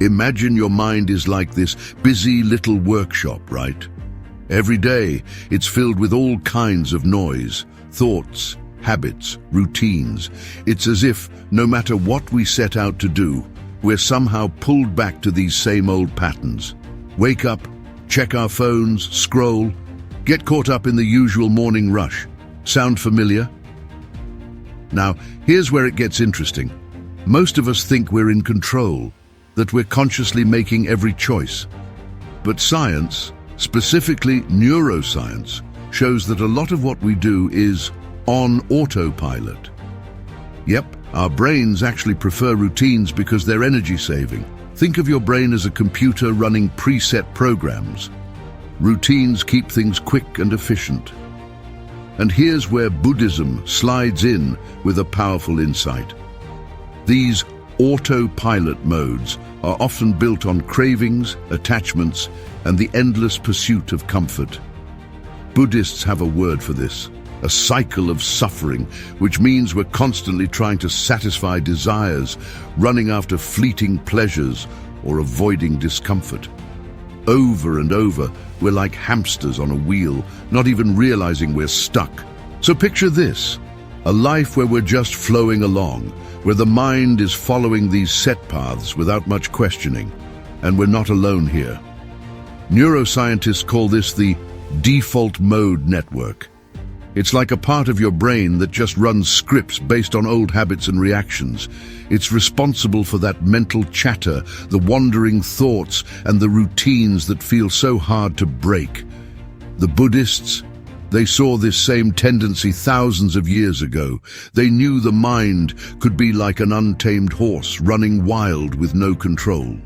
Imagine your mind is like this busy little workshop, right? Every day, it's filled with all kinds of noise, thoughts, habits, routines. It's as if, no matter what we set out to do, we're somehow pulled back to these same old patterns. Wake up, check our phones, scroll, get caught up in the usual morning rush. Sound familiar? Now, here's where it gets interesting. Most of us think we're in control, that we're consciously making every choice. But science, specifically neuroscience, shows that a lot of what we do is on autopilot. Yep, our brains actually prefer routines because they're energy-saving. Think of your brain as a computer running preset programs. Routines keep things quick and efficient. And here's where Buddhism slides in with a powerful insight. These autopilot modes are often built on cravings, attachments, and the endless pursuit of comfort. Buddhists have a word for this, a cycle of suffering, which means we're constantly trying to satisfy desires, running after fleeting pleasures, or avoiding discomfort. Over and over, we're like hamsters on a wheel, not even realizing we're stuck. So picture this, a life where we're just flowing along, where the mind is following these set paths without much questioning. And we're not alone here. Neuroscientists call this the default mode network. It's like a part of your brain that just runs scripts based on old habits and reactions. It's responsible for that mental chatter, the wandering thoughts, and the routines that feel so hard to break. The Buddhists, they saw this same tendency thousands of years ago. They knew the mind could be like an untamed horse running wild with no control.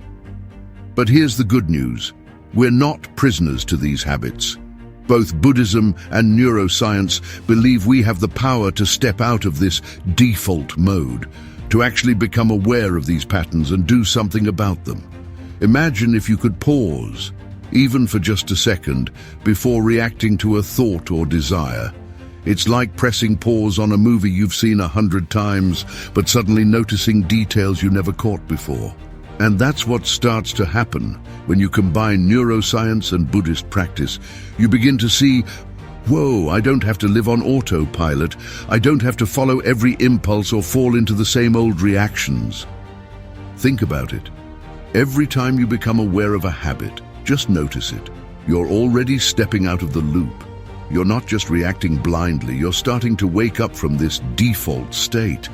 But here's the good news. We're not prisoners to these habits. Both Buddhism and neuroscience believe we have the power to step out of this default mode, to actually become aware of these patterns and do something about them. Imagine if you could pause, even for just a second, before reacting to a thought or desire. It's like pressing pause on a movie you've seen 100 times, but suddenly noticing details you never caught before. And that's what starts to happen when you combine neuroscience and Buddhist practice. You begin to see, whoa, I don't have to live on autopilot. I don't have to follow every impulse or fall into the same old reactions. Think about it. Every time you become aware of a habit, just notice it. You're already stepping out of the loop. You're not just reacting blindly, you're starting to wake up from this default state.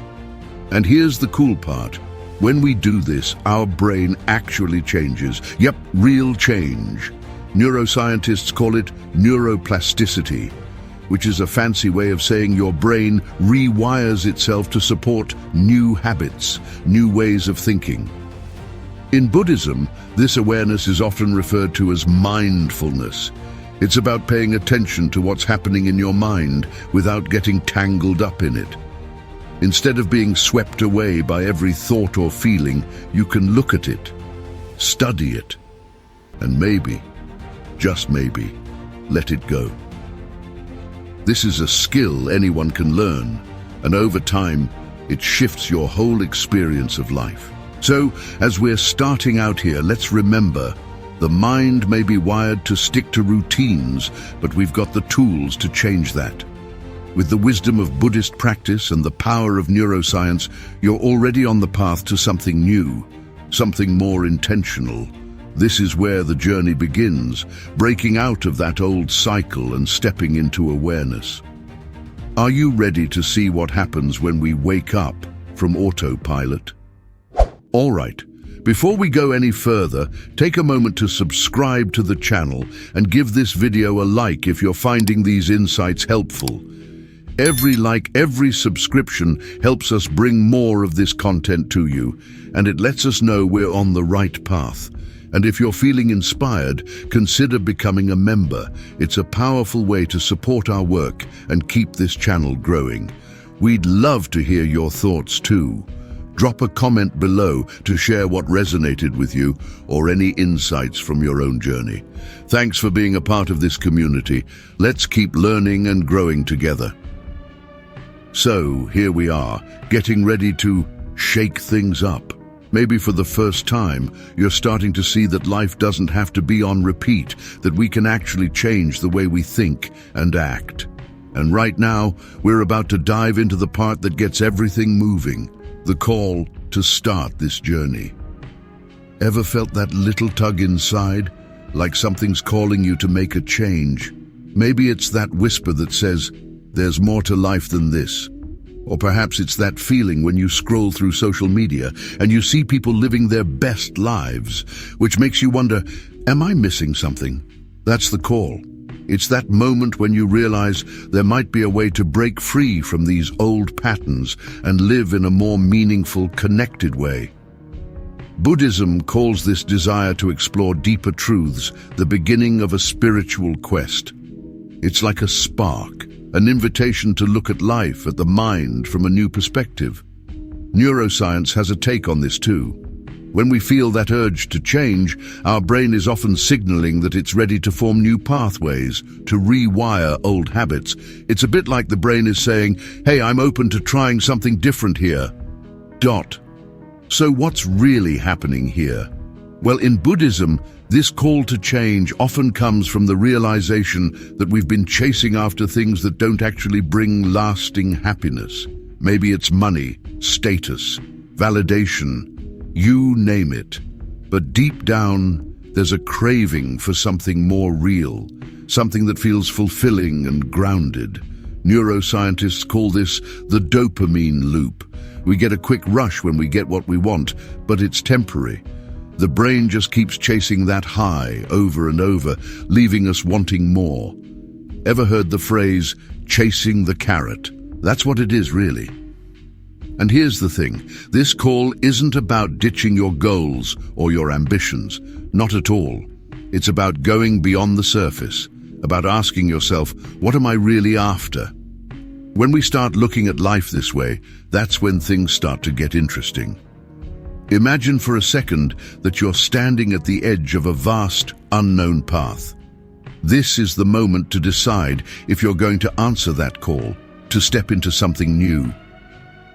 And here's the cool part. When we do this, our brain actually changes. Yep, real change. Neuroscientists call it neuroplasticity, which is a fancy way of saying your brain rewires itself to support new habits, new ways of thinking. In Buddhism, this awareness is often referred to as mindfulness. It's about paying attention to what's happening in your mind without getting tangled up in it. Instead of being swept away by every thought or feeling, you can look at it, study it, and maybe, just maybe, let it go. This is a skill anyone can learn, and over time, it shifts your whole experience of life. So, as we're starting out here, let's remember, the mind may be wired to stick to routines, but we've got the tools to change that. With the wisdom of Buddhist practice and the power of neuroscience, you're already on the path to something new, something more intentional. This is where the journey begins, breaking out of that old cycle and stepping into awareness. Are you ready to see what happens when we wake up from autopilot? All right, before we go any further, take a moment to subscribe to the channel and give this video a like if you're finding these insights helpful. Every like, every subscription helps us bring more of this content to you, and it lets us know we're on the right path. And if you're feeling inspired, consider becoming a member. It's a powerful way to support our work and keep this channel growing. We'd love to hear your thoughts too. Drop a comment below to share what resonated with you or any insights from your own journey. Thanks for being a part of this community. Let's keep learning and growing together. So, here we are, getting ready to shake things up. Maybe for the first time, you're starting to see that life doesn't have to be on repeat, that we can actually change the way we think and act. And right now, we're about to dive into the part that gets everything moving, the call to start this journey. Ever felt that little tug inside, like something's calling you to make a change? Maybe it's that whisper that says, "There's more to life than this." Or perhaps it's that feeling when you scroll through social media and you see people living their best lives, which makes you wonder, am I missing something? That's the call. It's that moment when you realize there might be a way to break free from these old patterns and live in a more meaningful, connected way. Buddhism calls this desire to explore deeper truths the beginning of a spiritual quest. It's like a spark, an invitation to look at life, at the mind, from a new perspective. Neuroscience has a take on this too. When we feel that urge to change, our brain is often signaling that it's ready to form new pathways, to rewire old habits. It's a bit like the brain is saying, "Hey, I'm open to trying something different here." So what's really happening here? Well, in Buddhism, this call to change often comes from the realization that we've been chasing after things that don't actually bring lasting happiness. Maybe it's money, status, validation, you name it. But deep down, there's a craving for something more real, something that feels fulfilling and grounded. Neuroscientists call this the dopamine loop. We get a quick rush when we get what we want, but it's temporary. The brain just keeps chasing that high over and over, leaving us wanting more. Ever heard the phrase, chasing the carrot? That's what it is, really. And here's the thing, this call isn't about ditching your goals or your ambitions, not at all. It's about going beyond the surface, about asking yourself, what am I really after? When we start looking at life this way, that's when things start to get interesting. Imagine for a second that you're standing at the edge of a vast, unknown path. This is the moment to decide if you're going to answer that call, to step into something new.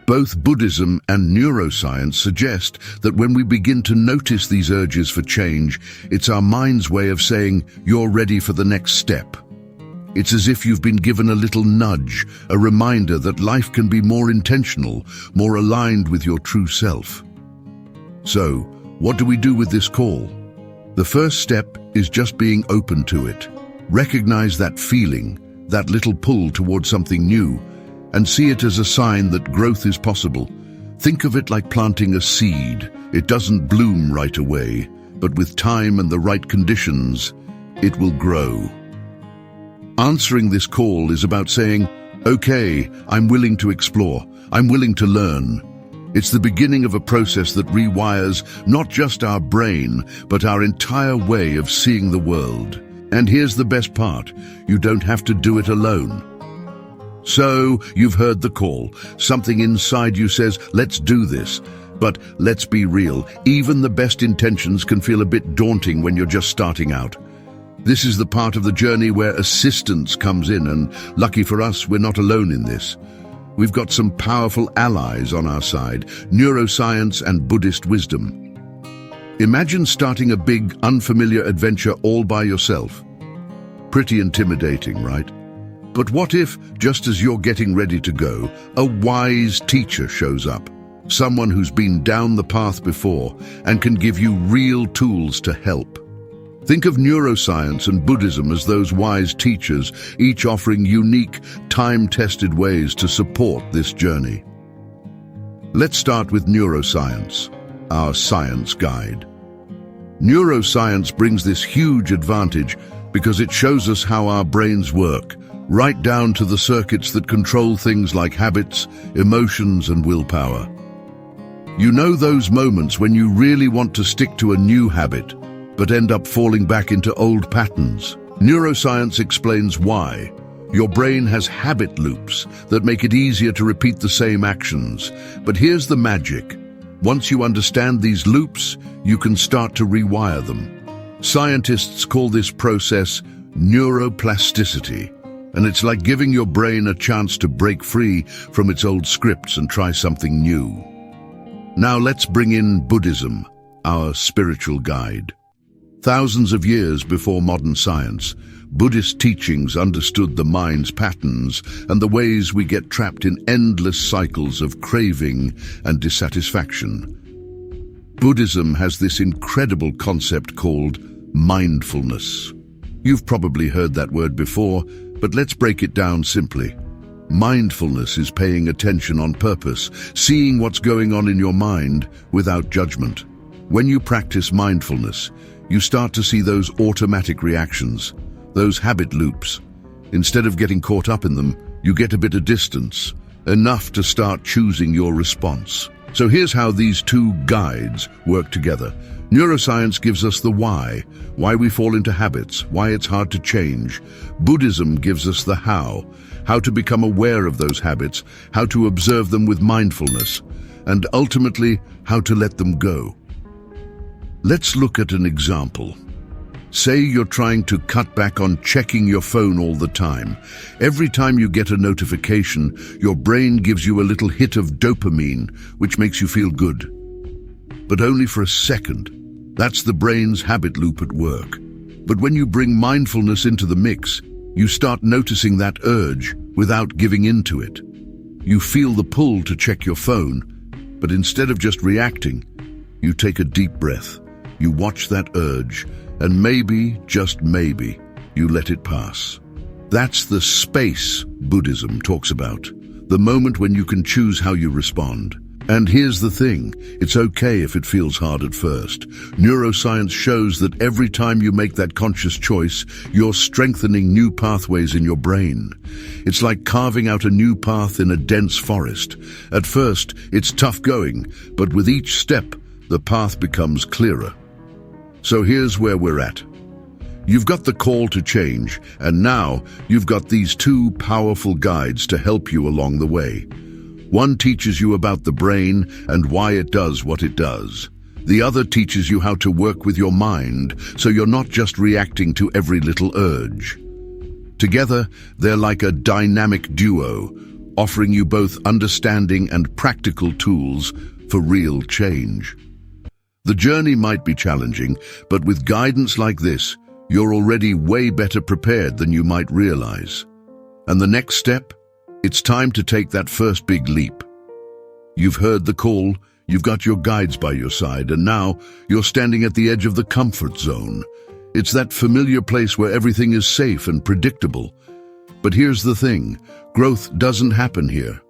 Both Buddhism and neuroscience suggest that when we begin to notice these urges for change, it's our mind's way of saying, you're ready for the next step. It's as if you've been given a little nudge, a reminder that life can be more intentional, more aligned with your true self. So, what do we do with this call? The first step is just being open to it. Recognize that feeling, that little pull towards something new, and see it as a sign that growth is possible. Think of it like planting a seed. It doesn't bloom right away, but with time and the right conditions, it will grow. Answering this call is about saying, okay, I'm willing to explore, I'm willing to learn. It's the beginning of a process that rewires not just our brain, but our entire way of seeing the world. And here's the best part, you don't have to do it alone. So, you've heard the call. Something inside you says, let's do this. But let's be real, even the best intentions can feel a bit daunting when you're just starting out. This is the part of the journey where assistance comes in, and lucky for us, we're not alone in this. We've got some powerful allies on our side, neuroscience and Buddhist wisdom. Imagine starting a big, unfamiliar adventure all by yourself. Pretty intimidating, right? But what if, just as you're getting ready to go, a wise teacher shows up? Someone who's been down the path before and can give you real tools to help. Think of neuroscience and Buddhism as those wise teachers, each offering unique, time-tested ways to support this journey. Let's start with neuroscience, our science guide. Neuroscience brings this huge advantage because it shows us how our brains work, right down to the circuits that control things like habits, emotions, and willpower. You know those moments when you really want to stick to a new habit, but end up falling back into old patterns? Neuroscience explains why. Your brain has habit loops that make it easier to repeat the same actions. But here's the magic. Once you understand these loops, you can start to rewire them. Scientists call this process neuroplasticity, and it's like giving your brain a chance to break free from its old scripts and try something new. Now let's bring in Buddhism, our spiritual guide. Thousands of years before modern science, Buddhist teachings understood the mind's patterns and the ways we get trapped in endless cycles of craving and dissatisfaction. Buddhism has this incredible concept called mindfulness. You've probably heard that word before, but let's break it down simply. Mindfulness is paying attention on purpose, seeing what's going on in your mind without judgment. When you practice mindfulness, you start to see those automatic reactions, those habit loops. Instead of getting caught up in them, you get a bit of distance, enough to start choosing your response. So here's how these two guides work together. Neuroscience gives us the why we fall into habits, why it's hard to change. Buddhism gives us the how to become aware of those habits, how to observe them with mindfulness, and ultimately, how to let them go. Let's look at an example. Say you're trying to cut back on checking your phone all the time. Every time you get a notification, your brain gives you a little hit of dopamine, which makes you feel good. But only for a second. That's the brain's habit loop at work. But when you bring mindfulness into the mix, you start noticing that urge without giving in to it. You feel the pull to check your phone, but instead of just reacting, you take a deep breath. You watch that urge, and maybe, just maybe, you let it pass. That's the space Buddhism talks about, the moment when you can choose how you respond. And here's the thing, it's okay if it feels hard at first. Neuroscience shows that every time you make that conscious choice, you're strengthening new pathways in your brain. It's like carving out a new path in a dense forest. At first, it's tough going, but with each step, the path becomes clearer. So here's where we're at. You've got the call to change, and now you've got these two powerful guides to help you along the way. One teaches you about the brain and why it does what it does. The other teaches you how to work with your mind, so you're not just reacting to every little urge. Together, they're like a dynamic duo, offering you both understanding and practical tools for real change. The journey might be challenging, but with guidance like this, you're already way better prepared than you might realize. And the next step? It's time to take that first big leap. You've heard the call, you've got your guides by your side, and now you're standing at the edge of the comfort zone. It's that familiar place where everything is safe and predictable. But here's the thing, growth doesn't happen here.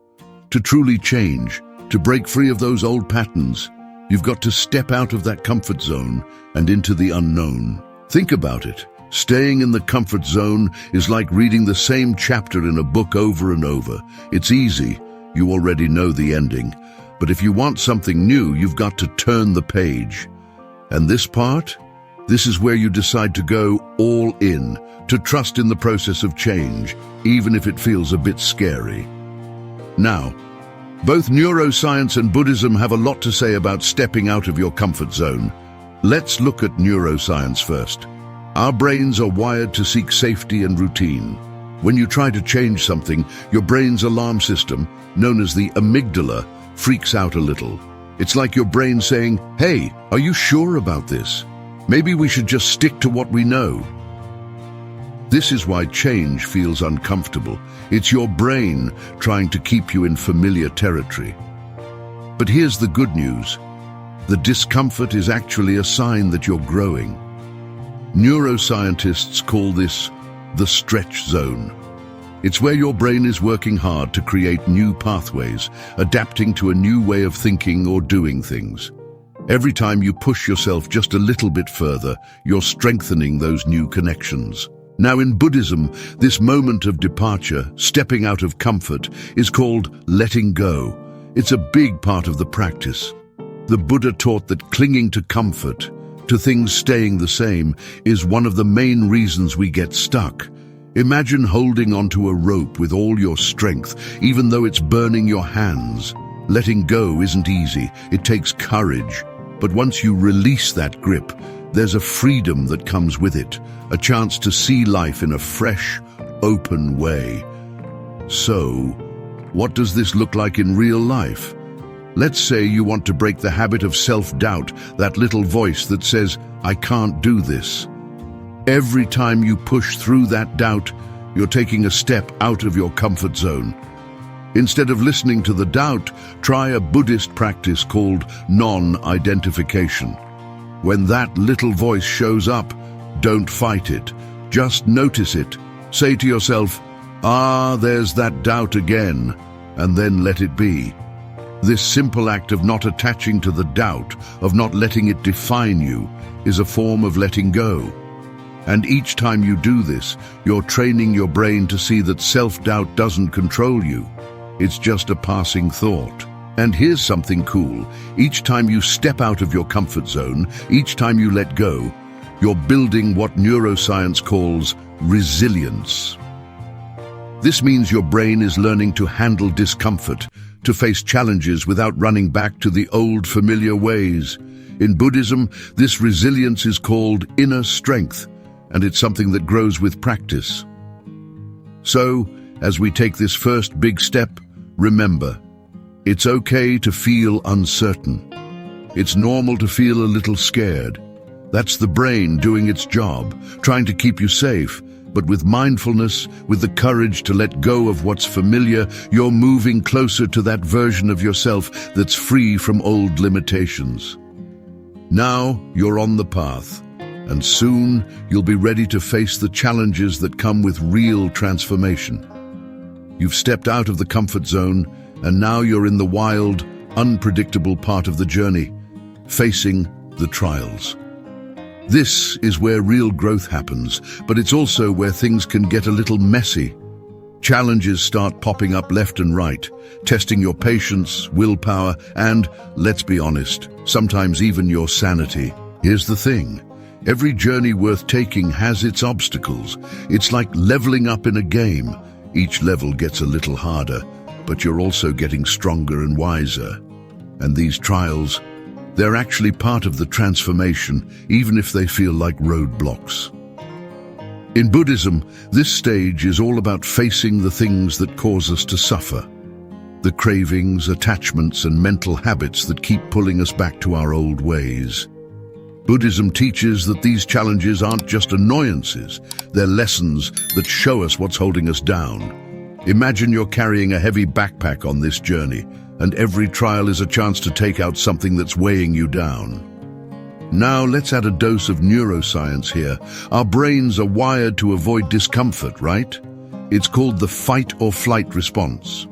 To truly change, to break free of those old patterns, you've got to step out of that comfort zone and into the unknown. Think about it. Staying in the comfort zone is like reading the same chapter in a book over and over. It's easy, you already know the ending. But if you want something new, you've got to turn the page. And this part? This is where you decide to go all in, to trust in the process of change, even if it feels a bit scary. Now, both neuroscience and Buddhism have a lot to say about stepping out of your comfort zone. Let's look at neuroscience first. Our brains are wired to seek safety and routine. When you try to change something, your brain's alarm system, known as the amygdala, freaks out a little. It's like your brain saying, "Hey, are you sure about this? Maybe we should just stick to what we know." This is why change feels uncomfortable. It's your brain trying to keep you in familiar territory. But here's the good news. The discomfort is actually a sign that you're growing. Neuroscientists call this the stretch zone. It's where your brain is working hard to create new pathways, adapting to a new way of thinking or doing things. Every time you push yourself just a little bit further, you're strengthening those new connections. Now in Buddhism, this moment of departure, stepping out of comfort, is called letting go. It's a big part of the practice. The Buddha taught that clinging to comfort, to things staying the same, is one of the main reasons we get stuck. Imagine holding onto a rope with all your strength, even though it's burning your hands. Letting go isn't easy, it takes courage. But once you release that grip, there's a freedom that comes with it, a chance to see life in a fresh, open way. So, what does this look like in real life? Let's say you want to break the habit of self-doubt, that little voice that says, "I can't do this." Every time you push through that doubt, you're taking a step out of your comfort zone. Instead of listening to the doubt, try a Buddhist practice called non-identification. When that little voice shows up, don't fight it. Just notice it. Say to yourself, there's that doubt again, and then let it be. This simple act of not attaching to the doubt, of not letting it define you, is a form of letting go. And each time you do this, you're training your brain to see that self-doubt doesn't control you. It's just a passing thought. And here's something cool. Each time you step out of your comfort zone, each time you let go, you're building what neuroscience calls resilience. This means your brain is learning to handle discomfort, to face challenges without running back to the old familiar ways. In Buddhism, this resilience is called inner strength, and it's something that grows with practice. So, as we take this first big step, remember, it's okay to feel uncertain. It's normal to feel a little scared. That's the brain doing its job, trying to keep you safe. But with mindfulness, with the courage to let go of what's familiar, you're moving closer to that version of yourself that's free from old limitations. Now you're on the path, and soon you'll be ready to face the challenges that come with real transformation. You've stepped out of the comfort zone, and now you're in the wild, unpredictable part of the journey, facing the trials. This is where real growth happens, but it's also where things can get a little messy. Challenges start popping up left and right, testing your patience, willpower, and, let's be honest, sometimes even your sanity. Here's the thing. Every journey worth taking has its obstacles. It's like leveling up in a game. Each level gets a little harder, but you're also getting stronger and wiser. And these trials, they're actually part of the transformation, even if they feel like roadblocks. In Buddhism, this stage is all about facing the things that cause us to suffer. The cravings, attachments, and mental habits that keep pulling us back to our old ways. Buddhism teaches that these challenges aren't just annoyances, they're lessons that show us what's holding us down. Imagine you're carrying a heavy backpack on this journey, and every trial is a chance to take out something that's weighing you down. Now let's add a dose of neuroscience here. Our brains are wired to avoid discomfort, right? It's called the fight or flight response.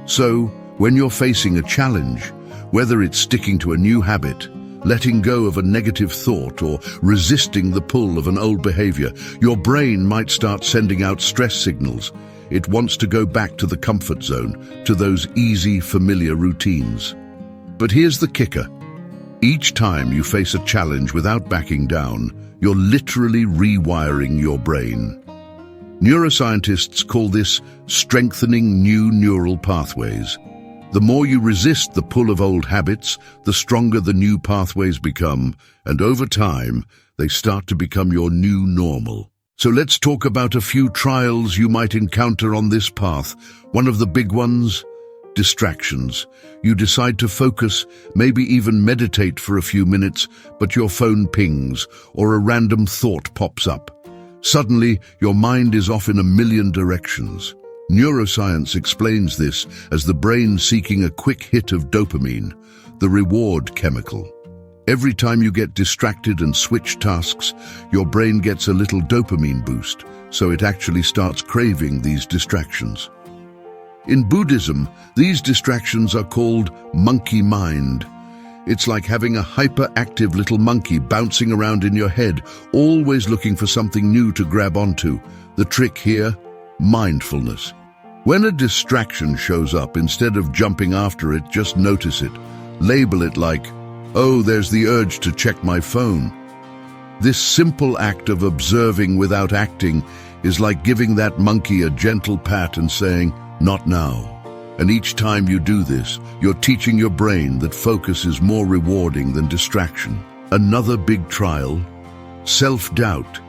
So, when you're facing a challenge, whether it's sticking to a new habit, letting go of a negative thought, or resisting the pull of an old behavior, your brain might start sending out stress signals. It wants to go back to the comfort zone, to those easy, familiar routines. But here's the kicker. Each time you face a challenge without backing down, you're literally rewiring your brain. Neuroscientists call this strengthening new neural pathways. The more you resist the pull of old habits, the stronger the new pathways become, and over time, they start to become your new normal. So let's talk about a few trials you might encounter on this path. One of the big ones, distractions. You decide to focus, maybe even meditate for a few minutes, but your phone pings or a random thought pops up. Suddenly, your mind is off in a million directions. Neuroscience explains this as the brain seeking a quick hit of dopamine, the reward chemical. Every time you get distracted and switch tasks, your brain gets a little dopamine boost, so it actually starts craving these distractions. In Buddhism, these distractions are called monkey mind. It's like having a hyperactive little monkey bouncing around in your head, always looking for something new to grab onto. The trick here, mindfulness. When a distraction shows up, instead of jumping after it, just notice it. Label it like, "Oh, there's the urge to check my phone." This simple act of observing without acting is like giving that monkey a gentle pat and saying, "Not now." And each time you do this, you're teaching your brain that focus is more rewarding than distraction. Another big trial, self-doubt.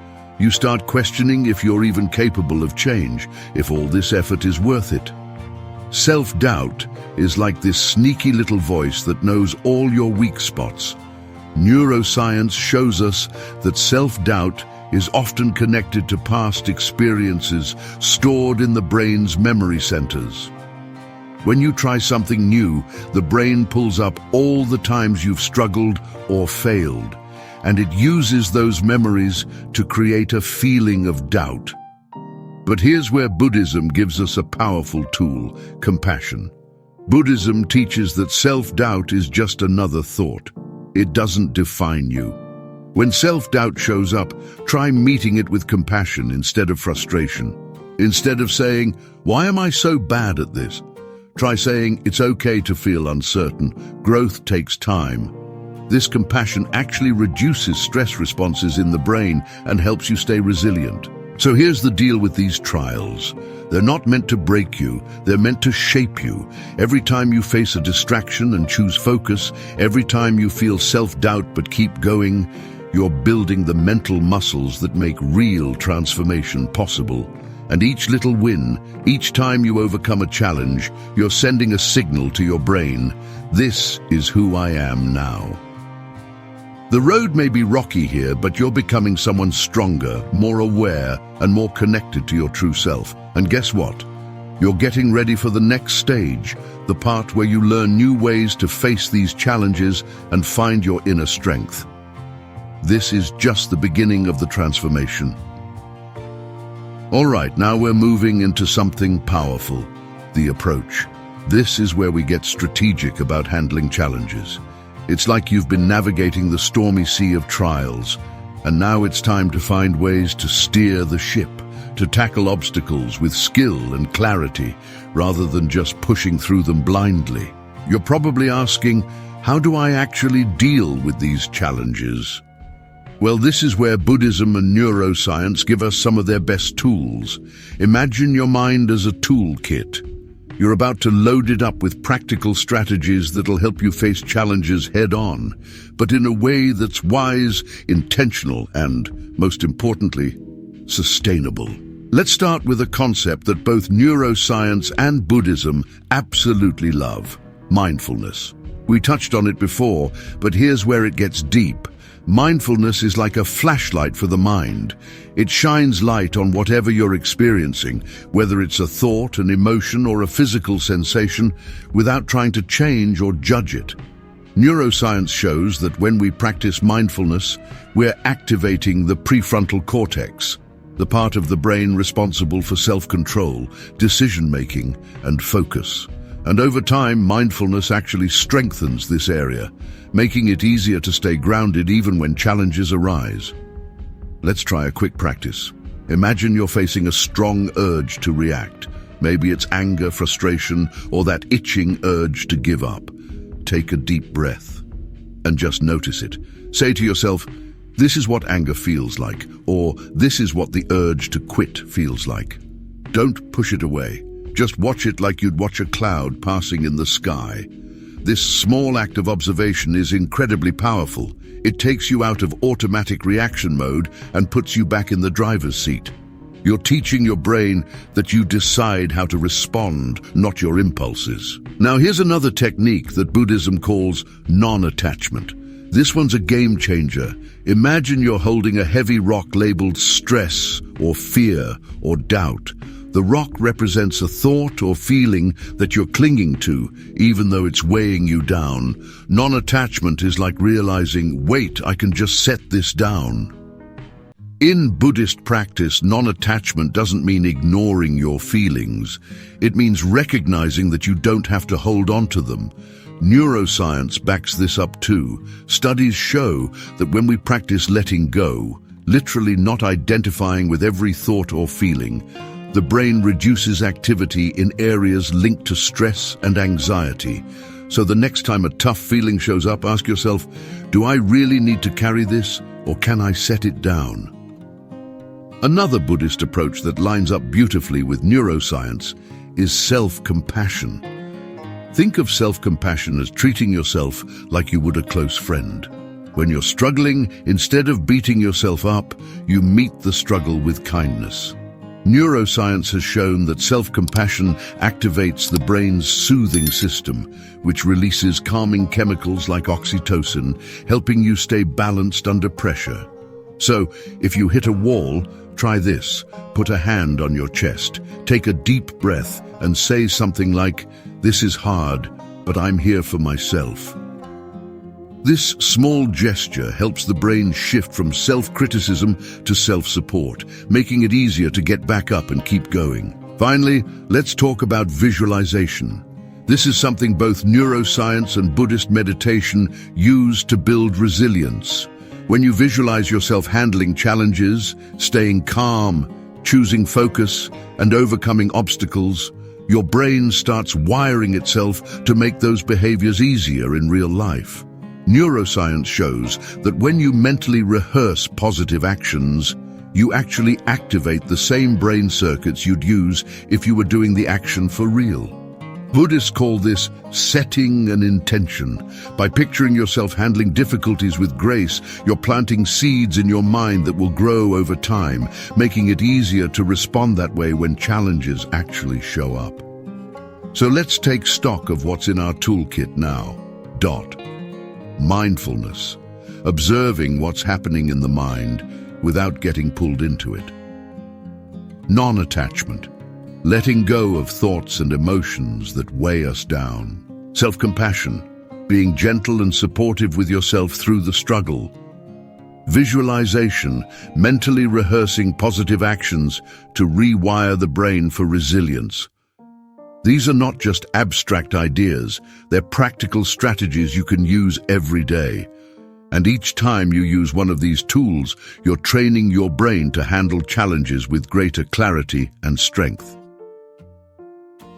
You start questioning if you're even capable of change, if all this effort is worth it. Self-doubt is like this sneaky little voice that knows all your weak spots. Neuroscience shows us that self-doubt is often connected to past experiences stored in the brain's memory centers. When you try something new, the brain pulls up all the times you've struggled or failed, and it uses those memories to create a feeling of doubt. But here's where Buddhism gives us a powerful tool: compassion. Buddhism teaches that self-doubt is just another thought. It doesn't define you. When self-doubt shows up, try meeting it with compassion instead of frustration. Instead of saying, "Why am I so bad at this?" try saying, "It's okay to feel uncertain. Growth takes time." This compassion actually reduces stress responses in the brain and helps you stay resilient. So here's the deal with these trials. They're not meant to break you, they're meant to shape you. Every time you face a distraction and choose focus, every time you feel self-doubt but keep going, you're building the mental muscles that make real transformation possible. And each little win, each time you overcome a challenge, you're sending a signal to your brain: this is who I am now. The road may be rocky here, but you're becoming someone stronger, more aware, and more connected to your true self. And guess what? You're getting ready for the next stage, the part where you learn new ways to face these challenges and find your inner strength. This is just the beginning of the transformation. All right, now we're moving into something powerful: the approach. This is where we get strategic about handling challenges. It's like you've been navigating the stormy sea of trials, and now it's time to find ways to steer the ship, to tackle obstacles with skill and clarity, rather than just pushing through them blindly. You're probably asking, how do I actually deal with these challenges? Well, this is where Buddhism and neuroscience give us some of their best tools. Imagine your mind as a toolkit. You're about to load it up with practical strategies that'll help you face challenges head-on, but in a way that's wise, intentional, and, most importantly, sustainable. Let's start with a concept that both neuroscience and Buddhism absolutely love: mindfulness. We touched on it before, but here's where it gets deep. Mindfulness is like a flashlight for the mind. It shines light on whatever you're experiencing, whether it's a thought, an emotion, or a physical sensation, without trying to change or judge it. Neuroscience shows that when we practice mindfulness, we're activating the prefrontal cortex, the part of the brain responsible for self-control, decision-making, and focus. And over time, mindfulness actually strengthens this area, making it easier to stay grounded even when challenges arise. Let's try a quick practice. Imagine you're facing a strong urge to react. Maybe it's anger, frustration, or that itching urge to give up. Take a deep breath and just notice it. Say to yourself, "This is what anger feels like," or "This is what the urge to quit feels like." Don't push it away. Just watch it like you'd watch a cloud passing in the sky. This small act of observation is incredibly powerful. It takes you out of automatic reaction mode and puts you back in the driver's seat. You're teaching your brain that you decide how to respond, not your impulses. Now here's another technique that Buddhism calls non-attachment. This one's a game changer. Imagine you're holding a heavy rock labeled stress or fear or doubt. The rock represents a thought or feeling that you're clinging to, even though it's weighing you down. Non-attachment is like realizing, wait, I can just set this down. In Buddhist practice, non-attachment doesn't mean ignoring your feelings. It means recognizing that you don't have to hold on to them. Neuroscience backs this up too. Studies show that when we practice letting go, literally not identifying with every thought or feeling, the brain reduces activity in areas linked to stress and anxiety. So the next time a tough feeling shows up, ask yourself, do I really need to carry this, or can I set it down? Another Buddhist approach that lines up beautifully with neuroscience is self-compassion. Think of self-compassion as treating yourself like you would a close friend. When you're struggling, instead of beating yourself up, you meet the struggle with kindness. Neuroscience has shown that self-compassion activates the brain's soothing system, which releases calming chemicals like oxytocin, helping you stay balanced under pressure. So, if you hit a wall, try this. Put a hand on your chest, take a deep breath, and say something like, "This is hard, but I'm here for myself." This small gesture helps the brain shift from self-criticism to self-support, making it easier to get back up and keep going. Finally, let's talk about visualization. This is something both neuroscience and Buddhist meditation use to build resilience. When you visualize yourself handling challenges, staying calm, choosing focus, and overcoming obstacles, your brain starts wiring itself to make those behaviors easier in real life. Neuroscience shows that when you mentally rehearse positive actions, you actually activate the same brain circuits you'd use if you were doing the action for real. Buddhists call this setting an intention. By picturing yourself handling difficulties with grace, you're planting seeds in your mind that will grow over time, making it easier to respond that way when challenges actually show up. So let's take stock of what's in our toolkit now. Mindfulness. Observing what's happening in the mind without getting pulled into it. Non-attachment. Letting go of thoughts and emotions that weigh us down. Self-compassion. Being gentle and supportive with yourself through the struggle. Visualization. Mentally rehearsing positive actions to rewire the brain for resilience. These are not just abstract ideas, they're practical strategies you can use every day. And each time you use one of these tools, you're training your brain to handle challenges with greater clarity and strength.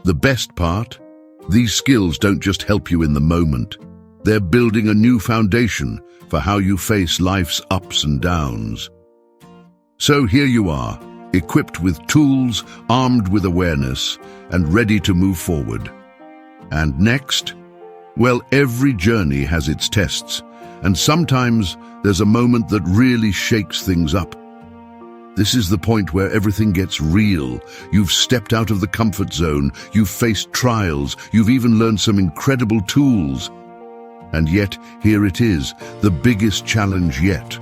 The best part? These skills don't just help you in the moment. They're building a new foundation for how you face life's ups and downs. So here you are, equipped with tools, armed with awareness, and ready to move forward. And next? Well, every journey has its tests, and sometimes there's a moment that really shakes things up. This is the point where everything gets real. You've stepped out of the comfort zone, you've faced trials, you've even learned some incredible tools. And yet, here it is, the biggest challenge yet.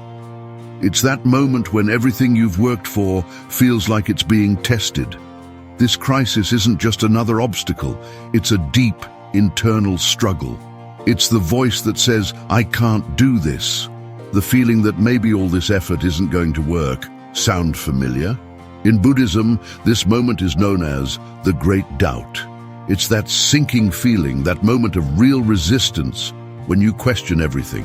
It's that moment when everything you've worked for feels like it's being tested. This crisis isn't just another obstacle, it's a deep, internal struggle. It's the voice that says, "I can't do this." The feeling that maybe all this effort isn't going to work. Sound familiar? In Buddhism, this moment is known as the Great Doubt. It's that sinking feeling, that moment of real resistance when you question everything.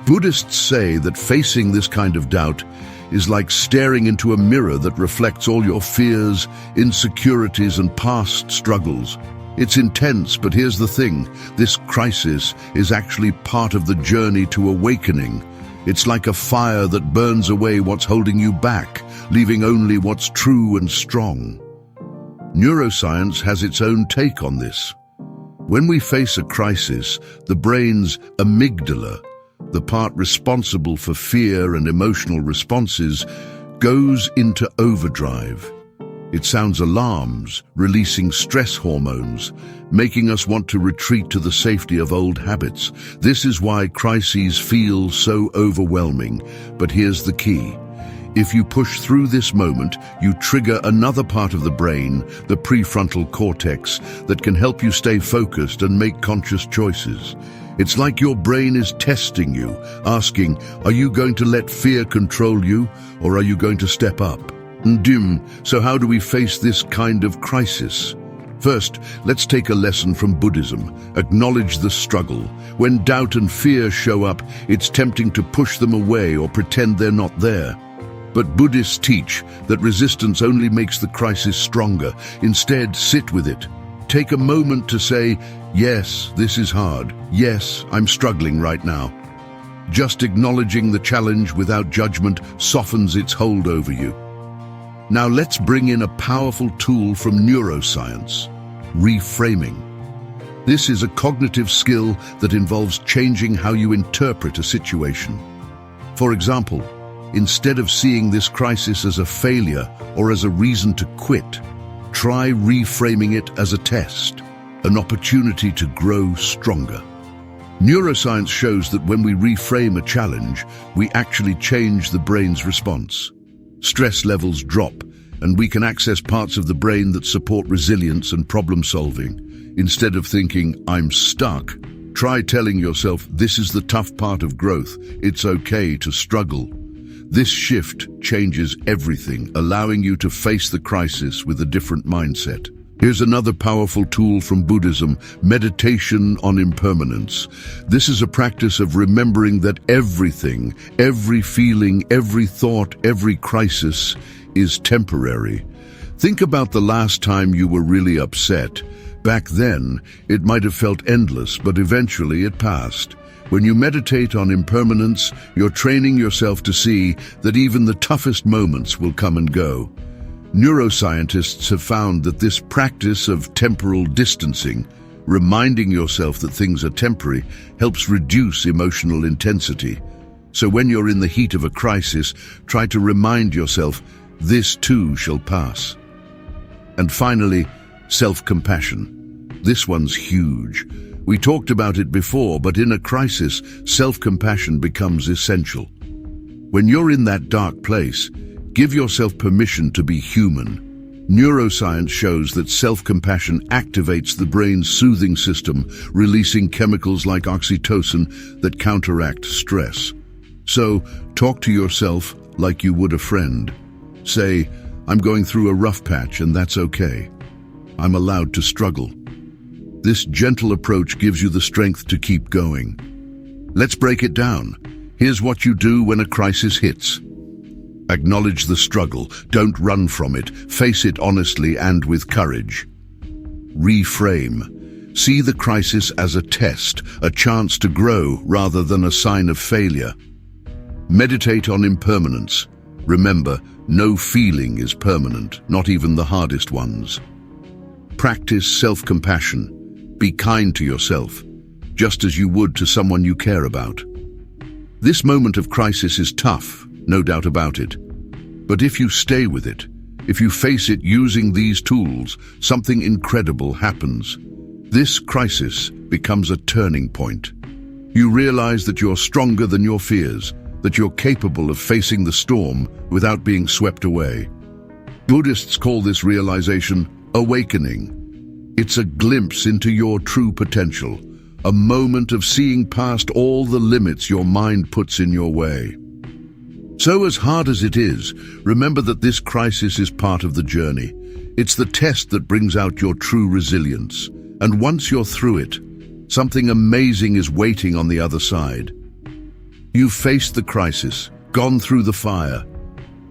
Buddhists say that facing this kind of doubt is like staring into a mirror that reflects all your fears, insecurities, and past struggles. It's intense, but here's the thing. This crisis is actually part of the journey to awakening. It's like a fire that burns away what's holding you back, leaving only what's true and strong. Neuroscience has its own take on this. When we face a crisis, the brain's amygdala, the part responsible for fear and emotional responses, goes into overdrive. It sounds alarms, releasing stress hormones, making us want to retreat to the safety of old habits. This is why crises feel so overwhelming. But here's the key. If you push through this moment, you trigger another part of the brain, the prefrontal cortex, that can help you stay focused and make conscious choices. It's like your brain is testing you, asking, are you going to let fear control you, or are you going to step up? So how do we face this kind of crisis? First, let's take a lesson from Buddhism. Acknowledge the struggle. When doubt and fear show up, it's tempting to push them away or pretend they're not there. But Buddhists teach that resistance only makes the crisis stronger. Instead, sit with it. Take a moment to say, yes, this is hard. Yes, I'm struggling right now. Just acknowledging the challenge without judgment softens its hold over you. Now let's bring in a powerful tool from neuroscience, reframing. This is a cognitive skill that involves changing how you interpret a situation. For example, Instead of seeing this crisis as a failure or as a reason to quit, try reframing it as a test, an opportunity to grow stronger. Neuroscience shows that when we reframe a challenge, we actually change the brain's response. Stress levels drop, and we can access parts of the brain that support resilience and problem solving. Instead of thinking, "I'm stuck," try telling yourself, "This is the tough part of growth. It's okay to struggle." This shift changes everything, allowing you to face the crisis with a different mindset. Here's another powerful tool from Buddhism: meditation on impermanence. This is a practice of remembering that everything, every feeling, every thought, every crisis is temporary. Think about the last time you were really upset. Back then, it might have felt endless, but eventually it passed. When you meditate on impermanence, you're training yourself to see that even the toughest moments will come and go. Neuroscientists have found that this practice of temporal distancing, reminding yourself that things are temporary, helps reduce emotional intensity. So when you're in the heat of a crisis, try to remind yourself, "This too shall pass." And finally, self-compassion. This one's huge. We talked about it before, but in a crisis, self-compassion becomes essential. When you're in that dark place, give yourself permission to be human. Neuroscience shows that self-compassion activates the brain's soothing system, releasing chemicals like oxytocin that counteract stress. So, talk to yourself like you would a friend. Say, "I'm going through a rough patch and that's okay. I'm allowed to struggle." This gentle approach gives you the strength to keep going. Let's break it down. Here's what you do when a crisis hits. Acknowledge the struggle. Don't run from it. Face it honestly and with courage. Reframe. See the crisis as a test, a chance to grow rather than a sign of failure. Meditate on impermanence. Remember, no feeling is permanent, not even the hardest ones. Practice self-compassion. Be kind to yourself, just as you would to someone you care about. This moment of crisis is tough, no doubt about it. But if you stay with it, if you face it using these tools, something incredible happens. This crisis becomes a turning point. You realize that you're stronger than your fears, that you're capable of facing the storm without being swept away. Buddhists call this realization awakening. It's a glimpse into your true potential, a moment of seeing past all the limits your mind puts in your way. So as hard as it is, remember that this crisis is part of the journey. It's the test that brings out your true resilience. And once you're through it, something amazing is waiting on the other side. You've faced the crisis, gone through the fire,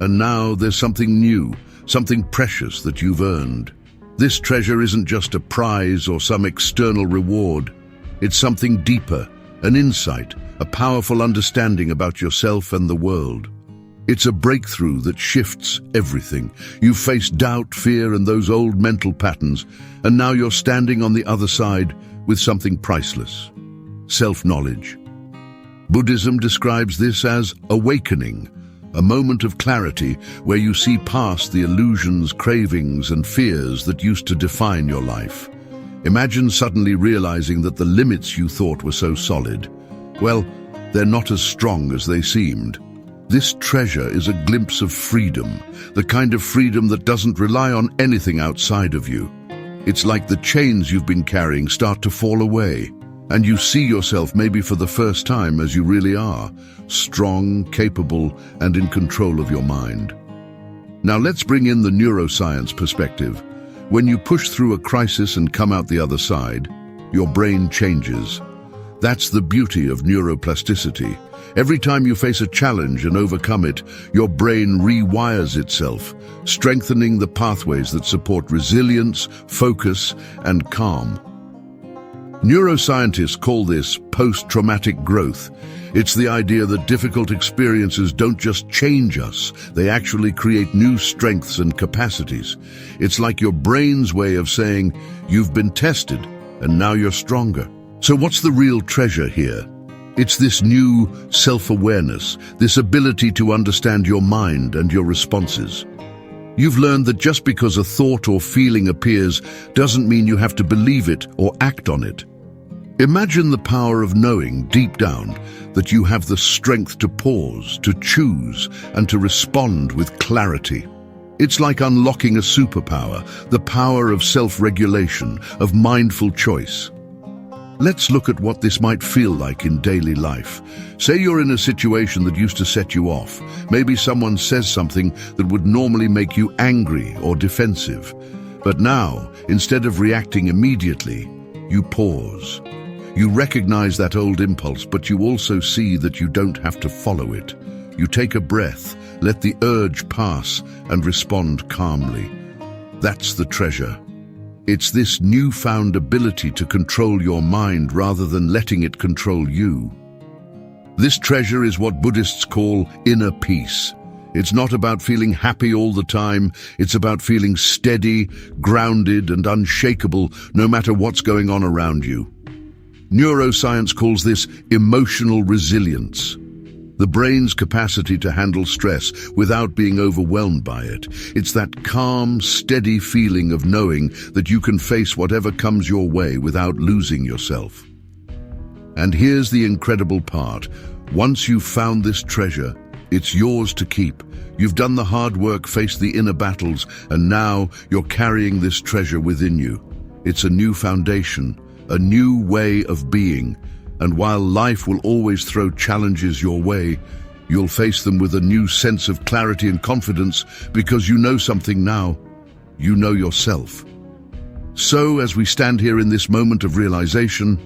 and now there's something new, something precious that you've earned. This treasure isn't just a prize or some external reward. It's something deeper, an insight, a powerful understanding about yourself and the world. It's a breakthrough that shifts everything. You've faced doubt, fear, and those old mental patterns, and now you're standing on the other side with something priceless: self-knowledge. Buddhism describes this as awakening, a moment of clarity where you see past the illusions, cravings, and fears that used to define your life. Imagine suddenly realizing that the limits you thought were so solid, well, they're not as strong as they seemed. This treasure is a glimpse of freedom, the kind of freedom that doesn't rely on anything outside of you. It's like the chains you've been carrying start to fall away, and you see yourself maybe for the first time as you really are, strong, capable, and in control of your mind. Now let's bring in the neuroscience perspective. When you push through a crisis and come out the other side, your brain changes. That's the beauty of neuroplasticity. Every time you face a challenge and overcome it, your brain rewires itself, strengthening the pathways that support resilience, focus, and calm. Neuroscientists call this post-traumatic growth. It's the idea that difficult experiences don't just change us, they actually create new strengths and capacities. It's like your brain's way of saying, you've been tested, and now you're stronger. So what's the real treasure here? It's this new self-awareness, this ability to understand your mind and your responses. You've learned that just because a thought or feeling appears doesn't mean you have to believe it or act on it. Imagine the power of knowing deep down that you have the strength to pause, to choose, and to respond with clarity. It's like unlocking a superpower, the power of self-regulation, of mindful choice. Let's look at what this might feel like in daily life. Say you're in a situation that used to set you off. Maybe someone says something that would normally make you angry or defensive. But now, instead of reacting immediately, you pause. You recognize that old impulse, but you also see that you don't have to follow it. You take a breath, let the urge pass, and respond calmly. That's the treasure. It's this newfound ability to control your mind rather than letting it control you. This treasure is what Buddhists call inner peace. It's not about feeling happy all the time. It's about feeling steady, grounded, and unshakable no matter what's going on around you. Neuroscience calls this emotional resilience. The brain's capacity to handle stress without being overwhelmed by it. It's that calm, steady feeling of knowing that you can face whatever comes your way without losing yourself. And here's the incredible part. Once you've found this treasure, it's yours to keep. You've done the hard work, faced the inner battles, and now you're carrying this treasure within you. It's a new foundation, a new way of being. And while life will always throw challenges your way, you'll face them with a new sense of clarity and confidence because you know something now. You know yourself. So, as we stand here in this moment of realization,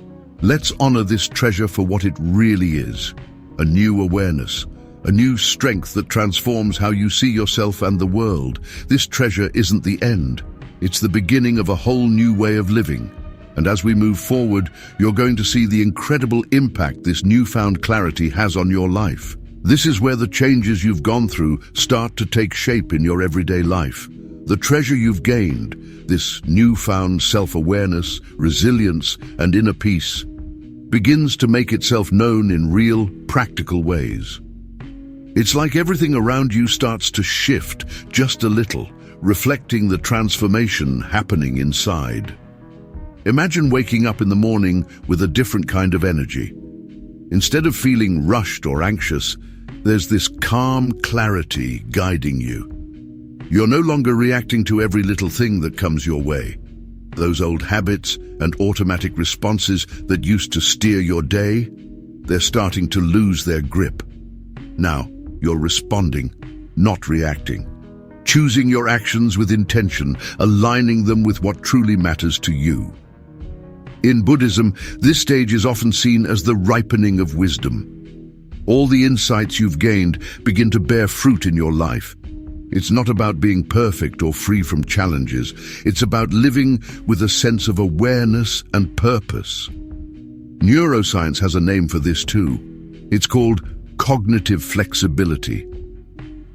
let's honor this treasure for what it really is. A new awareness, a new strength that transforms how you see yourself and the world. This treasure isn't the end. It's the beginning of a whole new way of living. And as we move forward, you're going to see the incredible impact this newfound clarity has on your life. This is where the changes you've gone through start to take shape in your everyday life. The treasure you've gained, this newfound self-awareness, resilience, and inner peace, begins to make itself known in real, practical ways. It's like everything around you starts to shift just a little, reflecting the transformation happening inside. Imagine waking up in the morning with a different kind of energy. Instead of feeling rushed or anxious, there's this calm clarity guiding you. You're no longer reacting to every little thing that comes your way. Those old habits and automatic responses that used to steer your day, they're starting to lose their grip. Now, you're responding, not reacting. Choosing your actions with intention, aligning them with what truly matters to you. In Buddhism, this stage is often seen as the ripening of wisdom. All the insights you've gained begin to bear fruit in your life. It's not about being perfect or free from challenges. It's about living with a sense of awareness and purpose. Neuroscience has a name for this too. It's called cognitive flexibility.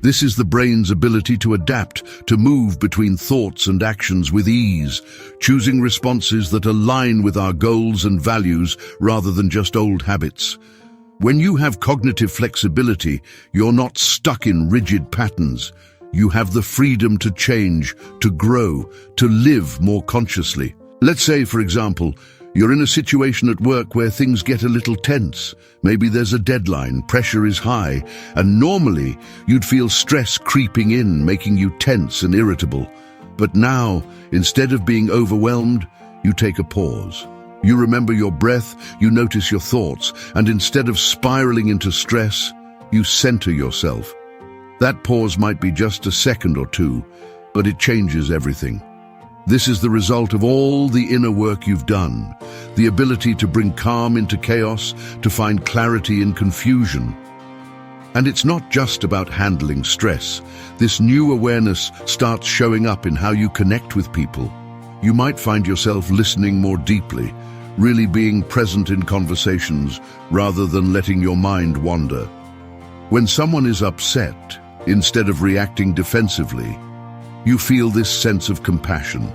This is the brain's ability to adapt, to move between thoughts and actions with ease, choosing responses that align with our goals and values rather than just old habits. When you have cognitive flexibility, you're not stuck in rigid patterns. You have the freedom to change, to grow, to live more consciously. Let's say, for example, you're in a situation at work where things get a little tense. Maybe there's a deadline, pressure is high, and normally you'd feel stress creeping in, making you tense and irritable. But now, instead of being overwhelmed, you take a pause. You remember your breath, you notice your thoughts, and instead of spiraling into stress, you center yourself. That pause might be just a second or two, but it changes everything. This is the result of all the inner work you've done, the ability to bring calm into chaos, to find clarity in confusion. And it's not just about handling stress. This new awareness starts showing up in how you connect with people. You might find yourself listening more deeply, really being present in conversations rather than letting your mind wander. When someone is upset, instead of reacting defensively, you feel this sense of compassion.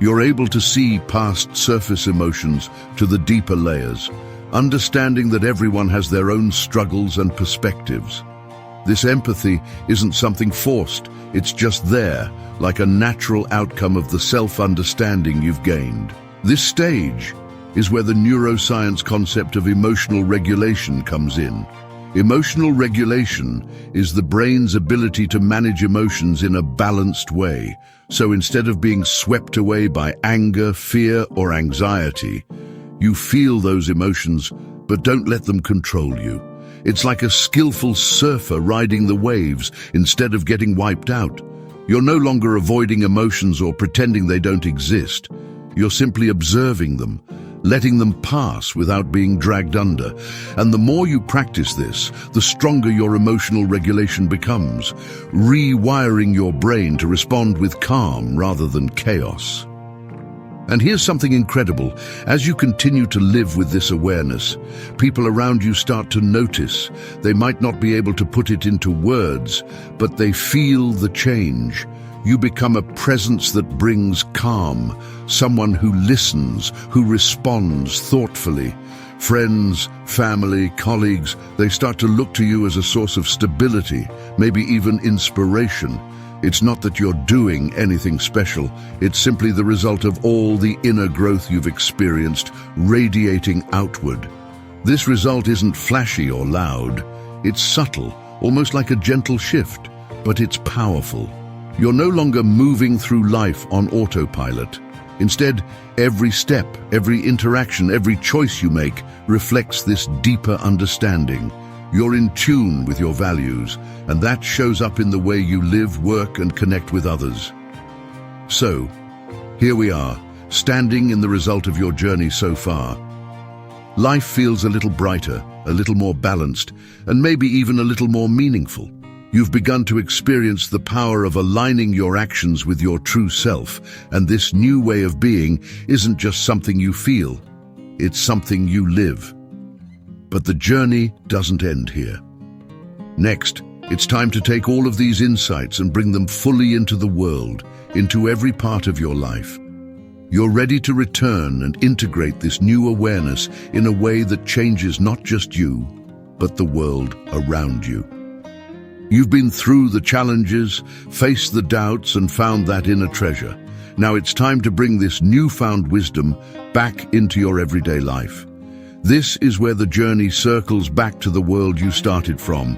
You're able to see past surface emotions to the deeper layers, understanding that everyone has their own struggles and perspectives. This empathy isn't something forced, it's just there, like a natural outcome of the self-understanding you've gained. This stage is where the neuroscience concept of emotional regulation comes in. Emotional regulation is the brain's ability to manage emotions in a balanced way. So instead of being swept away by anger, fear, or anxiety, you feel those emotions, but don't let them control you. It's like a skillful surfer riding the waves instead of getting wiped out. You're no longer avoiding emotions or pretending they don't exist. You're simply observing them, letting them pass without being dragged under. And the more you practice this, the stronger your emotional regulation becomes, rewiring your brain to respond with calm rather than chaos. And here's something incredible. As you continue to live with this awareness, people around you start to notice. They might not be able to put it into words, but they feel the change. You become a presence that brings calm, someone who listens, who responds thoughtfully. Friends, family, colleagues, they start to look to you as a source of stability, maybe even inspiration. It's not that you're doing anything special, it's simply the result of all the inner growth you've experienced, radiating outward. This result isn't flashy or loud, it's subtle, almost like a gentle shift, but it's powerful. You're no longer moving through life on autopilot. Instead, every step, every interaction, every choice you make reflects this deeper understanding. You're in tune with your values, and that shows up in the way you live, work, and connect with others. So, here we are, standing in the result of your journey so far. Life feels a little brighter, a little more balanced, and maybe even a little more meaningful. You've begun to experience the power of aligning your actions with your true self, and this new way of being isn't just something you feel, it's something you live. But the journey doesn't end here. Next, it's time to take all of these insights and bring them fully into the world, into every part of your life. You're ready to return and integrate this new awareness in a way that changes not just you, but the world around you. You've been through the challenges, faced the doubts, and found that inner treasure. Now it's time to bring this newfound wisdom back into your everyday life. This is where the journey circles back to the world you started from.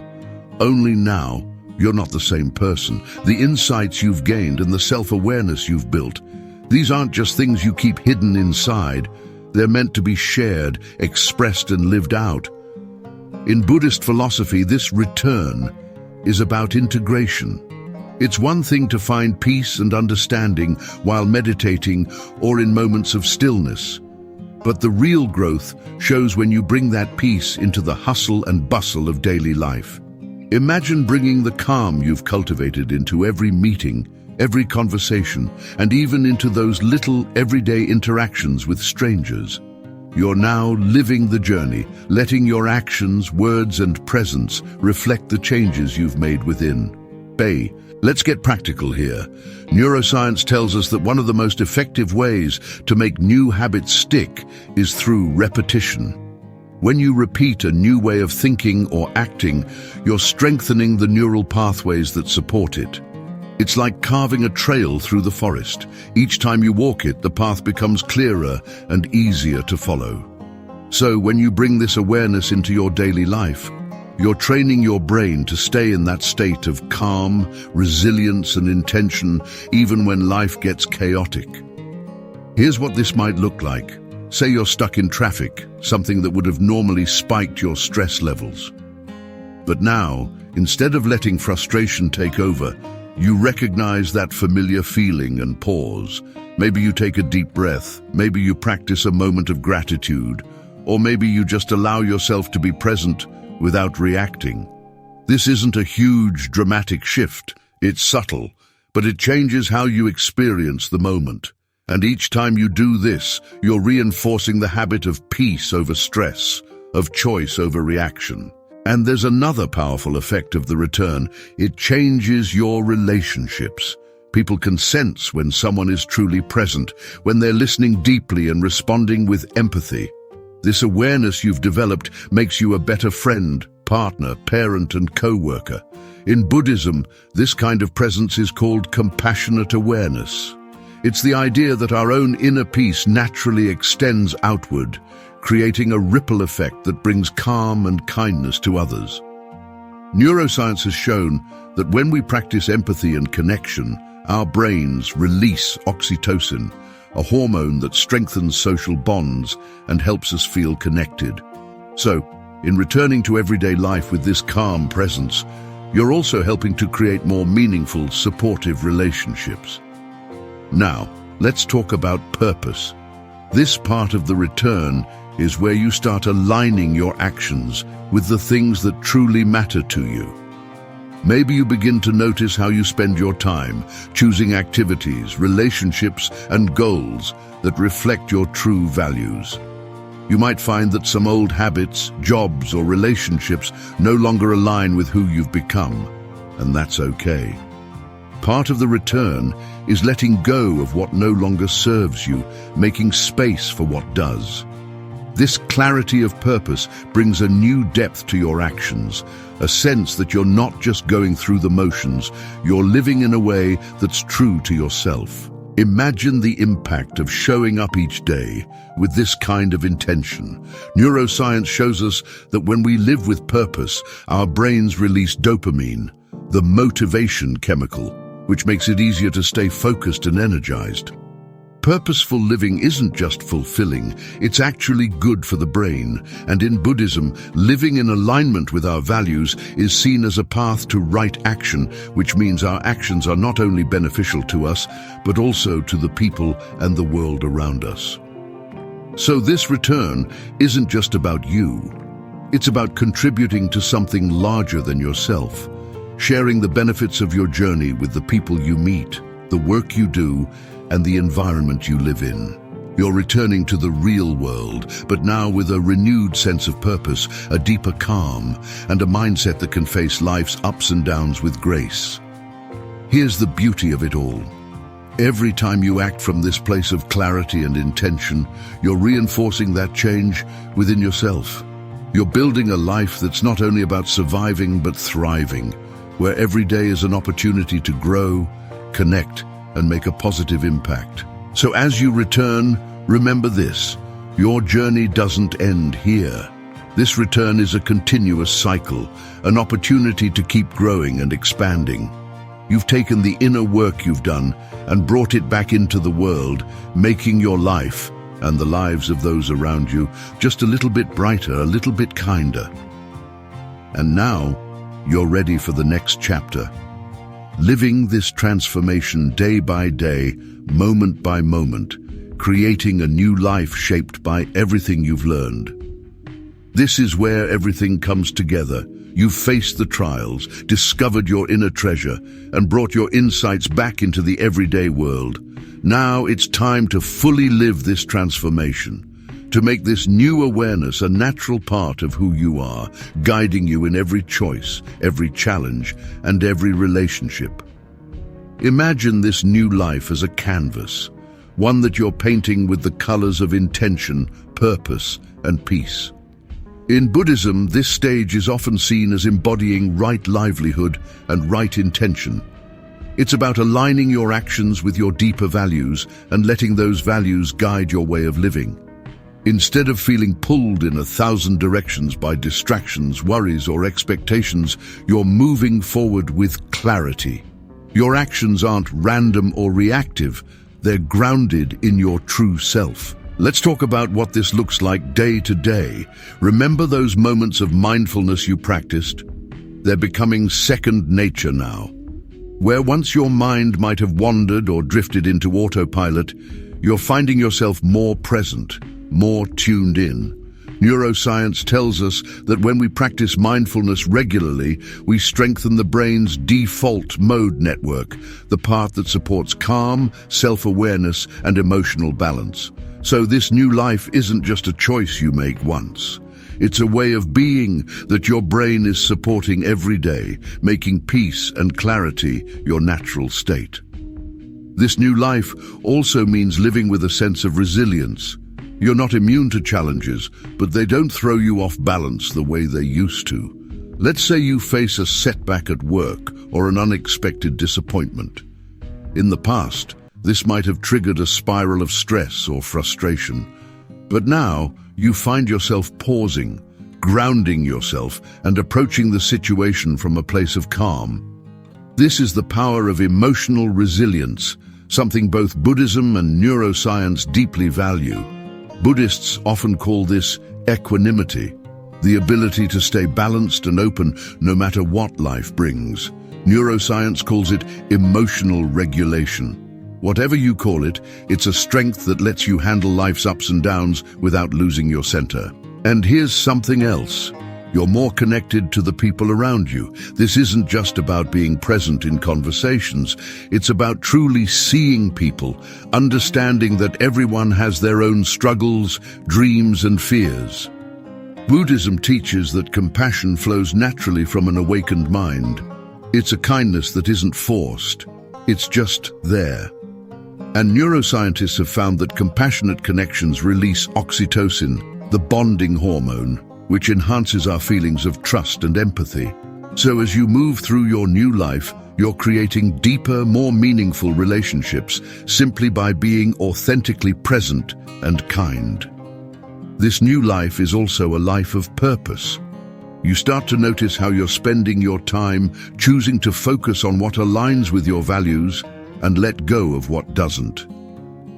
Only now, you're not the same person. The insights you've gained and the self-awareness you've built, these aren't just things you keep hidden inside. They're meant to be shared, expressed, and lived out. In Buddhist philosophy, this return is about integration. It's one thing to find peace and understanding while meditating or in moments of stillness. But the real growth shows when you bring that peace into the hustle and bustle of daily life. Imagine bringing the calm you've cultivated into every meeting, every conversation, and even into those little everyday interactions with strangers. You're now living the journey, letting your actions, words, and presence reflect the changes you've made within. Let's get practical here. Neuroscience tells us that one of the most effective ways to make new habits stick is through repetition. When you repeat a new way of thinking or acting, you're strengthening the neural pathways that support it. It's like carving a trail through the forest. Each time you walk it, the path becomes clearer and easier to follow. So when you bring this awareness into your daily life, you're training your brain to stay in that state of calm, resilience, and intention, even when life gets chaotic. Here's what this might look like. Say you're stuck in traffic, something that would have normally spiked your stress levels. But now, instead of letting frustration take over, you recognize that familiar feeling and pause. Maybe you take a deep breath, maybe you practice a moment of gratitude, or maybe you just allow yourself to be present without reacting. This isn't a huge, dramatic shift. It's subtle, but it changes how you experience the moment. And each time you do this, you're reinforcing the habit of peace over stress, of choice over reaction. And there's another powerful effect of the return. It changes your relationships. People can sense when someone is truly present, when they're listening deeply and responding with empathy. This awareness you've developed makes you a better friend, partner, parent, and co-worker. In Buddhism, this kind of presence is called compassionate awareness. It's the idea that our own inner peace naturally extends outward, creating a ripple effect that brings calm and kindness to others. Neuroscience has shown that when we practice empathy and connection, our brains release oxytocin, a hormone that strengthens social bonds and helps us feel connected. So, in returning to everyday life with this calm presence, you're also helping to create more meaningful, supportive relationships. Now, let's talk about purpose. This part of the return is where you start aligning your actions with the things that truly matter to you. Maybe you begin to notice how you spend your time, choosing activities, relationships, and goals that reflect your true values. You might find that some old habits, jobs, or relationships no longer align with who you've become, and that's okay. Part of the return is letting go of what no longer serves you, making space for what does. This clarity of purpose brings a new depth to your actions, a sense that you're not just going through the motions, you're living in a way that's true to yourself. Imagine the impact of showing up each day with this kind of intention. Neuroscience shows us that when we live with purpose, our brains release dopamine, the motivation chemical, which makes it easier to stay focused and energized. Purposeful living isn't just fulfilling, it's actually good for the brain. And in Buddhism, living in alignment with our values is seen as a path to right action, which means our actions are not only beneficial to us, but also to the people and the world around us. So this return isn't just about you. It's about contributing to something larger than yourself, sharing the benefits of your journey with the people you meet, the work you do, and the environment you live in. You're returning to the real world, but now with a renewed sense of purpose, a deeper calm, and a mindset that can face life's ups and downs with grace. Here's the beauty of it all. Every time you act from this place of clarity and intention, you're reinforcing that change within yourself. You're building a life that's not only about surviving but thriving, where every day is an opportunity to grow, connect, and make a positive impact. So as you return, remember this: your journey doesn't end here. This return is a continuous cycle, an opportunity to keep growing and expanding. You've taken the inner work you've done and brought it back into the world, making your life and the lives of those around you just a little bit brighter, a little bit kinder. And now, you're ready for the next chapter. Living this transformation day by day, moment by moment, creating a new life shaped by everything you've learned. This is where everything comes together. You've faced the trials, discovered your inner treasure, and brought your insights back into the everyday world. Now it's time to fully live this transformation, to make this new awareness a natural part of who you are, guiding you in every choice, every challenge, and every relationship. Imagine this new life as a canvas, one that you're painting with the colors of intention, purpose, and peace. In Buddhism, this stage is often seen as embodying right livelihood and right intention. It's about aligning your actions with your deeper values and letting those values guide your way of living. Instead of feeling pulled in 1,000 directions by distractions, worries, or expectations, you're moving forward with clarity. Your actions aren't random or reactive, they're grounded in your true self. Let's talk about what this looks like day to day. Remember those moments of mindfulness you practiced? They're becoming second nature now. Where once your mind might have wandered or drifted into autopilot, you're finding yourself more present, more tuned in. Neuroscience tells us that when we practice mindfulness regularly, we strengthen the brain's default mode network, the part that supports calm, self-awareness, and emotional balance. So this new life isn't just a choice you make once. It's a way of being that your brain is supporting every day, making peace and clarity your natural state. This new life also means living with a sense of resilience. You're not immune to challenges, but they don't throw you off balance the way they used to. Let's say you face a setback at work or an unexpected disappointment. In the past, this might have triggered a spiral of stress or frustration. But now, you find yourself pausing, grounding yourself, and approaching the situation from a place of calm. This is the power of emotional resilience, something both Buddhism and neuroscience deeply value. Buddhists often call this equanimity, the ability to stay balanced and open no matter what life brings. Neuroscience calls it emotional regulation. Whatever you call it, it's a strength that lets you handle life's ups and downs without losing your center. And here's something else. You're more connected to the people around you. This isn't just about being present in conversations. It's about truly seeing people, understanding that everyone has their own struggles, dreams, and fears. Buddhism teaches that compassion flows naturally from an awakened mind. It's a kindness that isn't forced. It's just there. And neuroscientists have found that compassionate connections release oxytocin, the bonding hormone, which enhances our feelings of trust and empathy. So as you move through your new life, you're creating deeper, more meaningful relationships simply by being authentically present and kind. This new life is also a life of purpose. You start to notice how you're spending your time, choosing to focus on what aligns with your values and let go of what doesn't.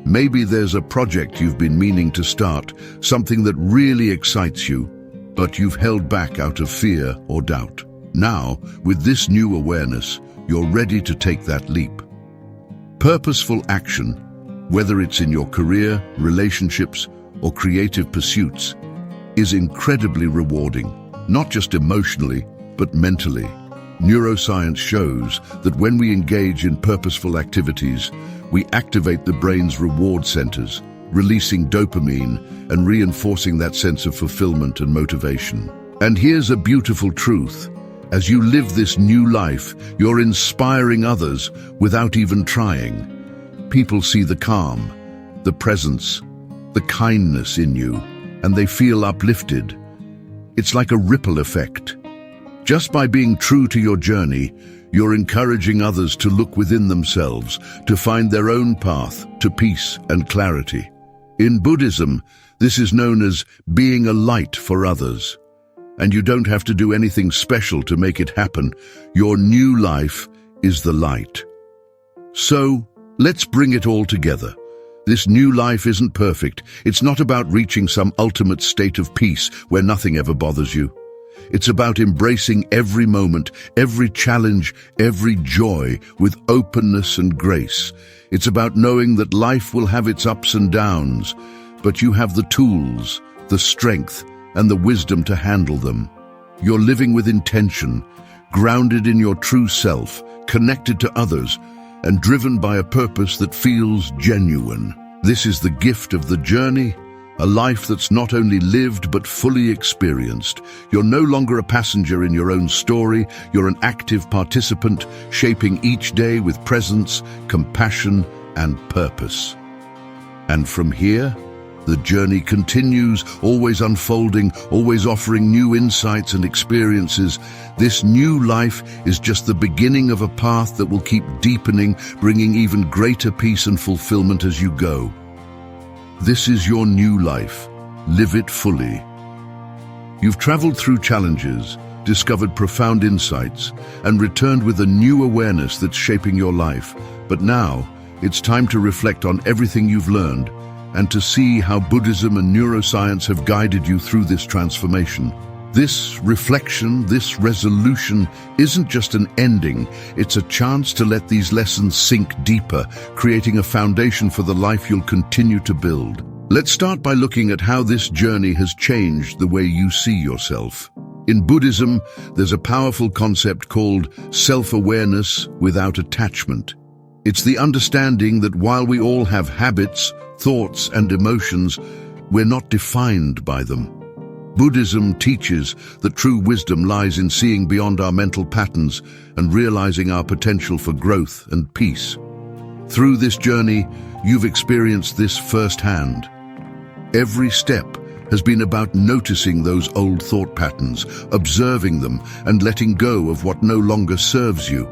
Maybe there's a project you've been meaning to start, something that really excites you, but you've held back out of fear or doubt. Now, with this new awareness, you're ready to take that leap. Purposeful action, whether it's in your career, relationships, or creative pursuits, is incredibly rewarding, not just emotionally, but mentally. Neuroscience shows that when we engage in purposeful activities, we activate the brain's reward centers, releasing dopamine and reinforcing that sense of fulfillment and motivation. And here's a beautiful truth. As you live this new life, you're inspiring others without even trying. People see the calm, the presence, the kindness in you, and they feel uplifted. It's like a ripple effect. Just by being true to your journey, you're encouraging others to look within themselves, to find their own path to peace and clarity. In Buddhism, this is known as being a light for others. And you don't have to do anything special to make it happen. Your new life is the light. So, let's bring it all together. This new life isn't perfect. It's not about reaching some ultimate state of peace where nothing ever bothers you. It's about embracing every moment, every challenge, every joy with openness and grace. It's about knowing that life will have its ups and downs, but you have the tools, the strength, and the wisdom to handle them. You're living with intention, grounded in your true self, connected to others, and driven by a purpose that feels genuine. This is the gift of the journey, a life that's not only lived but fully experienced. You're no longer a passenger in your own story, you're an active participant, shaping each day with presence, compassion, and purpose. And from here, the journey continues, always unfolding, always offering new insights and experiences. This new life is just the beginning of a path that will keep deepening, bringing even greater peace and fulfillment as you go. This is your new life. Live it fully. You've traveled through challenges, discovered profound insights, and returned with a new awareness that's shaping your life. But now, it's time to reflect on everything you've learned and to see how Buddhism and neuroscience have guided you through this transformation. This reflection, this resolution, isn't just an ending, it's a chance to let these lessons sink deeper, creating a foundation for the life you'll continue to build. Let's start by looking at how this journey has changed the way you see yourself. In Buddhism, there's a powerful concept called self-awareness without attachment. It's the understanding that while we all have habits, thoughts, and emotions, we're not defined by them. Buddhism teaches that true wisdom lies in seeing beyond our mental patterns and realizing our potential for growth and peace. Through this journey, you've experienced this firsthand. Every step has been about noticing those old thought patterns, observing them, and letting go of what no longer serves you.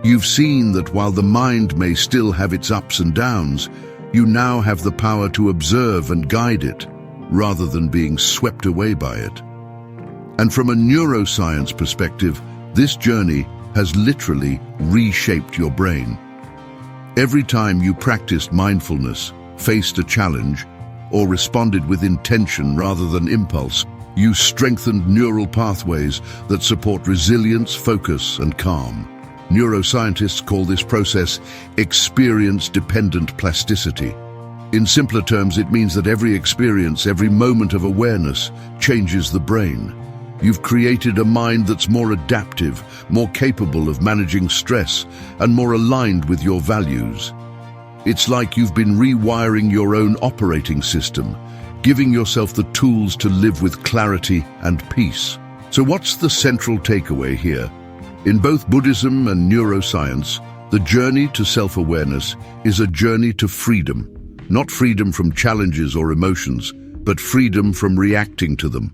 You've seen that while the mind may still have its ups and downs, you now have the power to observe and guide it, rather than being swept away by it. And from a neuroscience perspective, this journey has literally reshaped your brain. Every time you practiced mindfulness, faced a challenge, or responded with intention rather than impulse, you strengthened neural pathways that support resilience, focus, and calm. Neuroscientists call this process experience-dependent plasticity. In simpler terms, it means that every experience, every moment of awareness, changes the brain. You've created a mind that's more adaptive, more capable of managing stress, and more aligned with your values. It's like you've been rewiring your own operating system, giving yourself the tools to live with clarity and peace. So what's the central takeaway here? In both Buddhism and neuroscience, the journey to self-awareness is a journey to freedom. Not freedom from challenges or emotions, but freedom from reacting to them.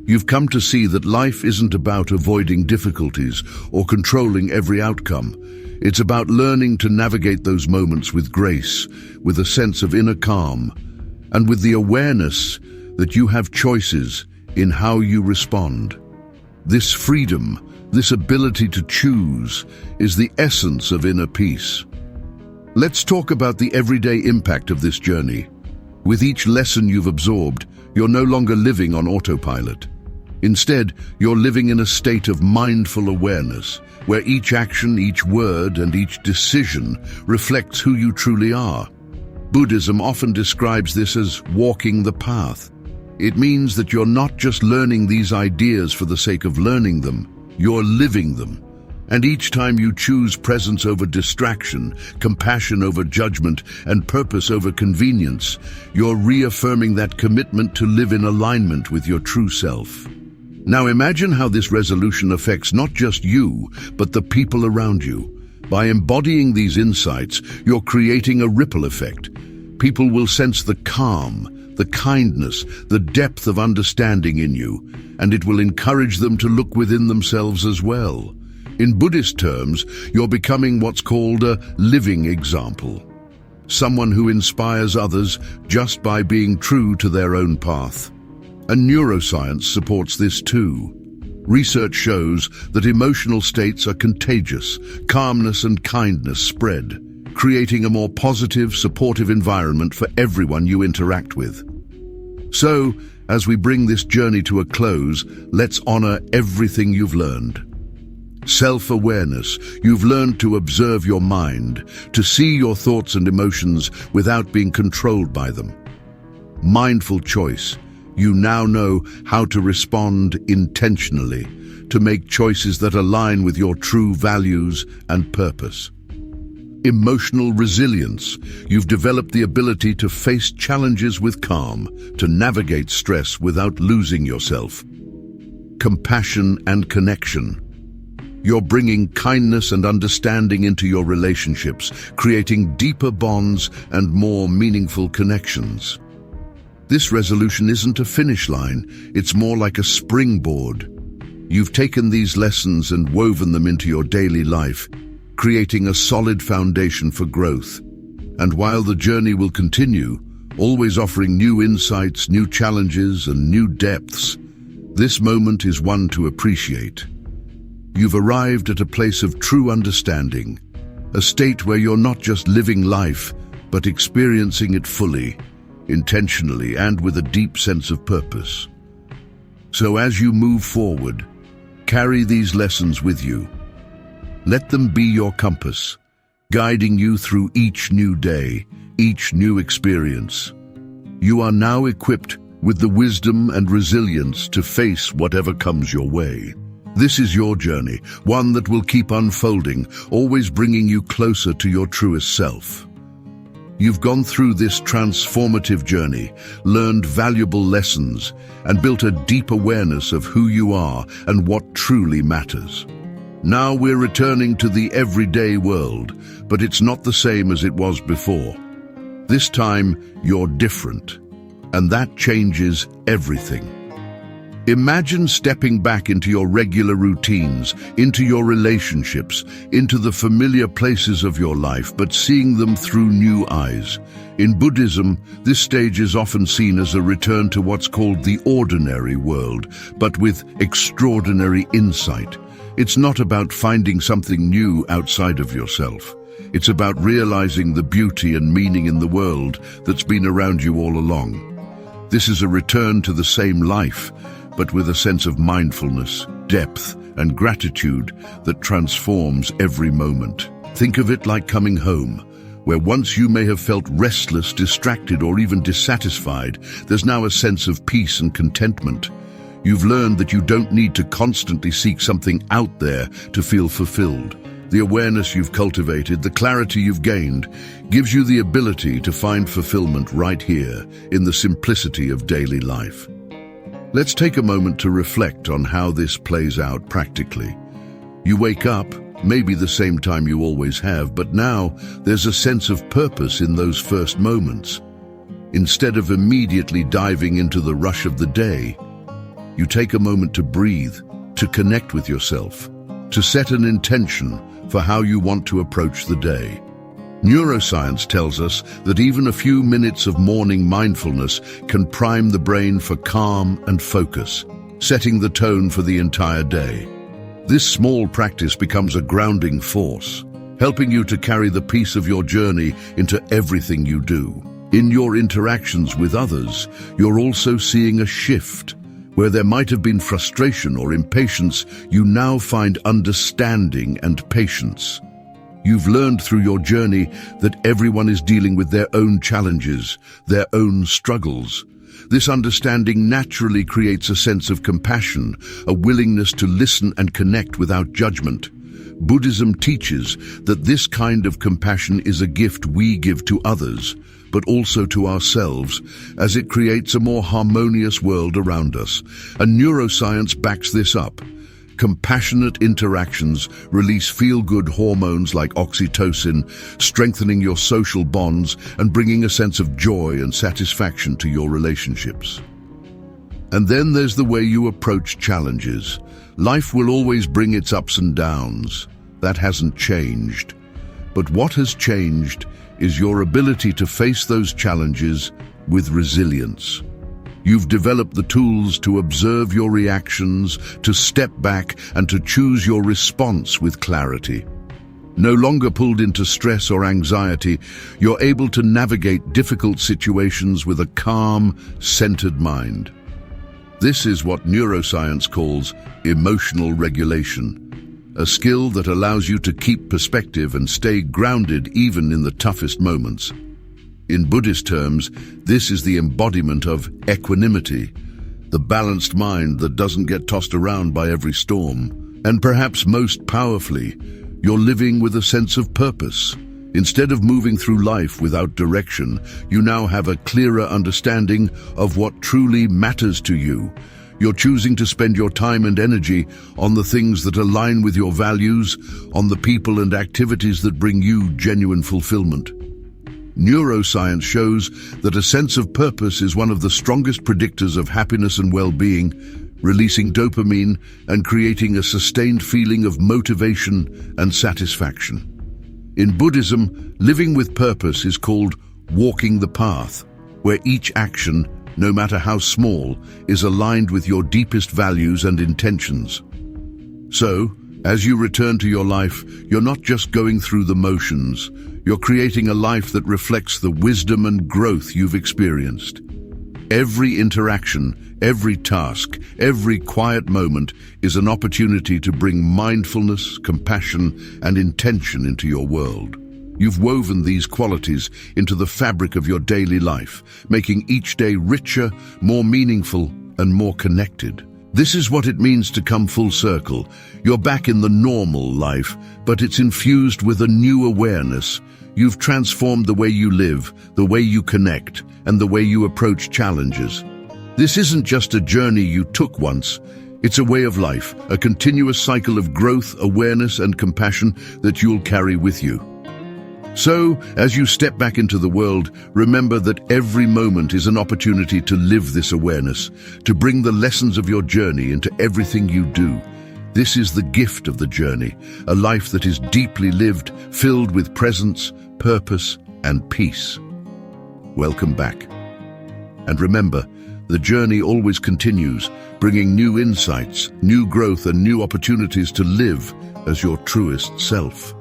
You've come to see that life isn't about avoiding difficulties or controlling every outcome. It's about learning to navigate those moments with grace, with a sense of inner calm, and with the awareness that you have choices in how you respond. This freedom, this ability to choose, is the essence of inner peace. Let's talk about the everyday impact of this journey. With each lesson you've absorbed, you're no longer living on autopilot. Instead, you're living in a state of mindful awareness, where each action, each word, and each decision reflects who you truly are. Buddhism often describes this as walking the path. It means that you're not just learning these ideas for the sake of learning them, you're living them. And each time you choose presence over distraction, compassion over judgment, and purpose over convenience, you're reaffirming that commitment to live in alignment with your true self. Now imagine how this resolution affects not just you, but the people around you. By embodying these insights, you're creating a ripple effect. People will sense the calm, the kindness, the depth of understanding in you, and it will encourage them to look within themselves as well. In Buddhist terms, you're becoming what's called a living example. Someone who inspires others just by being true to their own path. And neuroscience supports this too. Research shows that emotional states are contagious. Calmness and kindness spread, creating a more positive, supportive environment for everyone you interact with. So, as we bring this journey to a close, let's honor everything you've learned. Self-awareness. You've learned to observe your mind, to see your thoughts and emotions without being controlled by them. Mindful choice. You now know how to respond intentionally, to make choices that align with your true values and purpose. Emotional resilience. You've developed the ability to face challenges with calm, to navigate stress without losing yourself. Compassion and connection. You're bringing kindness and understanding into your relationships, creating deeper bonds and more meaningful connections. This resolution isn't a finish line, it's more like a springboard. You've taken these lessons and woven them into your daily life, creating a solid foundation for growth. And while the journey will continue, always offering new insights, new challenges, and new depths, this moment is one to appreciate. You've arrived at a place of true understanding, a state where you're not just living life, but experiencing it fully, intentionally, and with a deep sense of purpose. So as you move forward, carry these lessons with you. Let them be your compass, guiding you through each new day, each new experience. You are now equipped with the wisdom and resilience to face whatever comes your way. This is your journey, one that will keep unfolding, always bringing you closer to your truest self. You've gone through this transformative journey, learned valuable lessons, and built a deep awareness of who you are and what truly matters. Now we're returning to the everyday world, but it's not the same as it was before. This time, you're different. and that changes everything. Imagine stepping back into your regular routines, into your relationships, into the familiar places of your life, but seeing them through new eyes. In Buddhism, this stage is often seen as a return to what's called the ordinary world, but with extraordinary insight. It's not about finding something new outside of yourself. It's about realizing the beauty and meaning in the world that's been around you all along. This is a return to the same life, but with a sense of mindfulness, depth, and gratitude that transforms every moment. Think of it like coming home, where once you may have felt restless, distracted, or even dissatisfied, there's now a sense of peace and contentment. You've learned that you don't need to constantly seek something out there to feel fulfilled. The awareness you've cultivated, the clarity you've gained, gives you the ability to find fulfillment right here, in the simplicity of daily life. Let's take a moment to reflect on how this plays out practically. You wake up, maybe the same time you always have, but now there's a sense of purpose in those first moments. Instead of immediately diving into the rush of the day, you take a moment to breathe, to connect with yourself, to set an intention for how you want to approach the day. Neuroscience tells us that even a few minutes of morning mindfulness can prime the brain for calm and focus, setting the tone for the entire day. This small practice becomes a grounding force, helping you to carry the peace of your journey into everything you do. In your interactions with others, you're also seeing a shift. Where there might have been frustration or impatience, you now find understanding and patience. You've learned through your journey that everyone is dealing with their own challenges, their own struggles. This understanding naturally creates a sense of compassion, a willingness to listen and connect without judgment. Buddhism teaches that this kind of compassion is a gift we give to others, but also to ourselves, as it creates a more harmonious world around us. And neuroscience backs this up. Compassionate interactions release feel-good hormones like oxytocin, strengthening your social bonds and bringing a sense of joy and satisfaction to your relationships. And then there's the way you approach challenges. Life will always bring its ups and downs. That hasn't changed. But what has changed is your ability to face those challenges with resilience. You've developed the tools to observe your reactions, to step back, and to choose your response with clarity. No longer pulled into stress or anxiety, you're able to navigate difficult situations with a calm, centered mind. This is what neuroscience calls emotional regulation, a skill that allows you to keep perspective and stay grounded even in the toughest moments. In Buddhist terms, this is the embodiment of equanimity, the balanced mind that doesn't get tossed around by every storm. And perhaps most powerfully, you're living with a sense of purpose. Instead of moving through life without direction, you now have a clearer understanding of what truly matters to you. You're choosing to spend your time and energy on the things that align with your values, on the people and activities that bring you genuine fulfillment. Neuroscience shows that a sense of purpose is one of the strongest predictors of happiness and well-being, releasing dopamine and creating a sustained feeling of motivation and satisfaction. In Buddhism, living with purpose is called walking the path, where each action, no matter how small, is aligned with your deepest values and intentions. So, as you return to your life, you're not just going through the motions. You're creating a life that reflects the wisdom and growth you've experienced. Every interaction, every task, every quiet moment is an opportunity to bring mindfulness, compassion, and intention into your world. You've woven these qualities into the fabric of your daily life, making each day richer, more meaningful, and more connected. This is what it means to come full circle. You're back in the normal life, but it's infused with a new awareness. You've transformed the way you live, the way you connect, and the way you approach challenges. This isn't just a journey you took once. It's a way of life, a continuous cycle of growth, awareness, and compassion that you'll carry with you. So, as you step back into the world, remember that every moment is an opportunity to live this awareness, to bring the lessons of your journey into everything you do. This is the gift of the journey, a life that is deeply lived, filled with presence, purpose, and peace. Welcome back. And remember, the journey always continues, bringing new insights, new growth, and new opportunities to live as your truest self.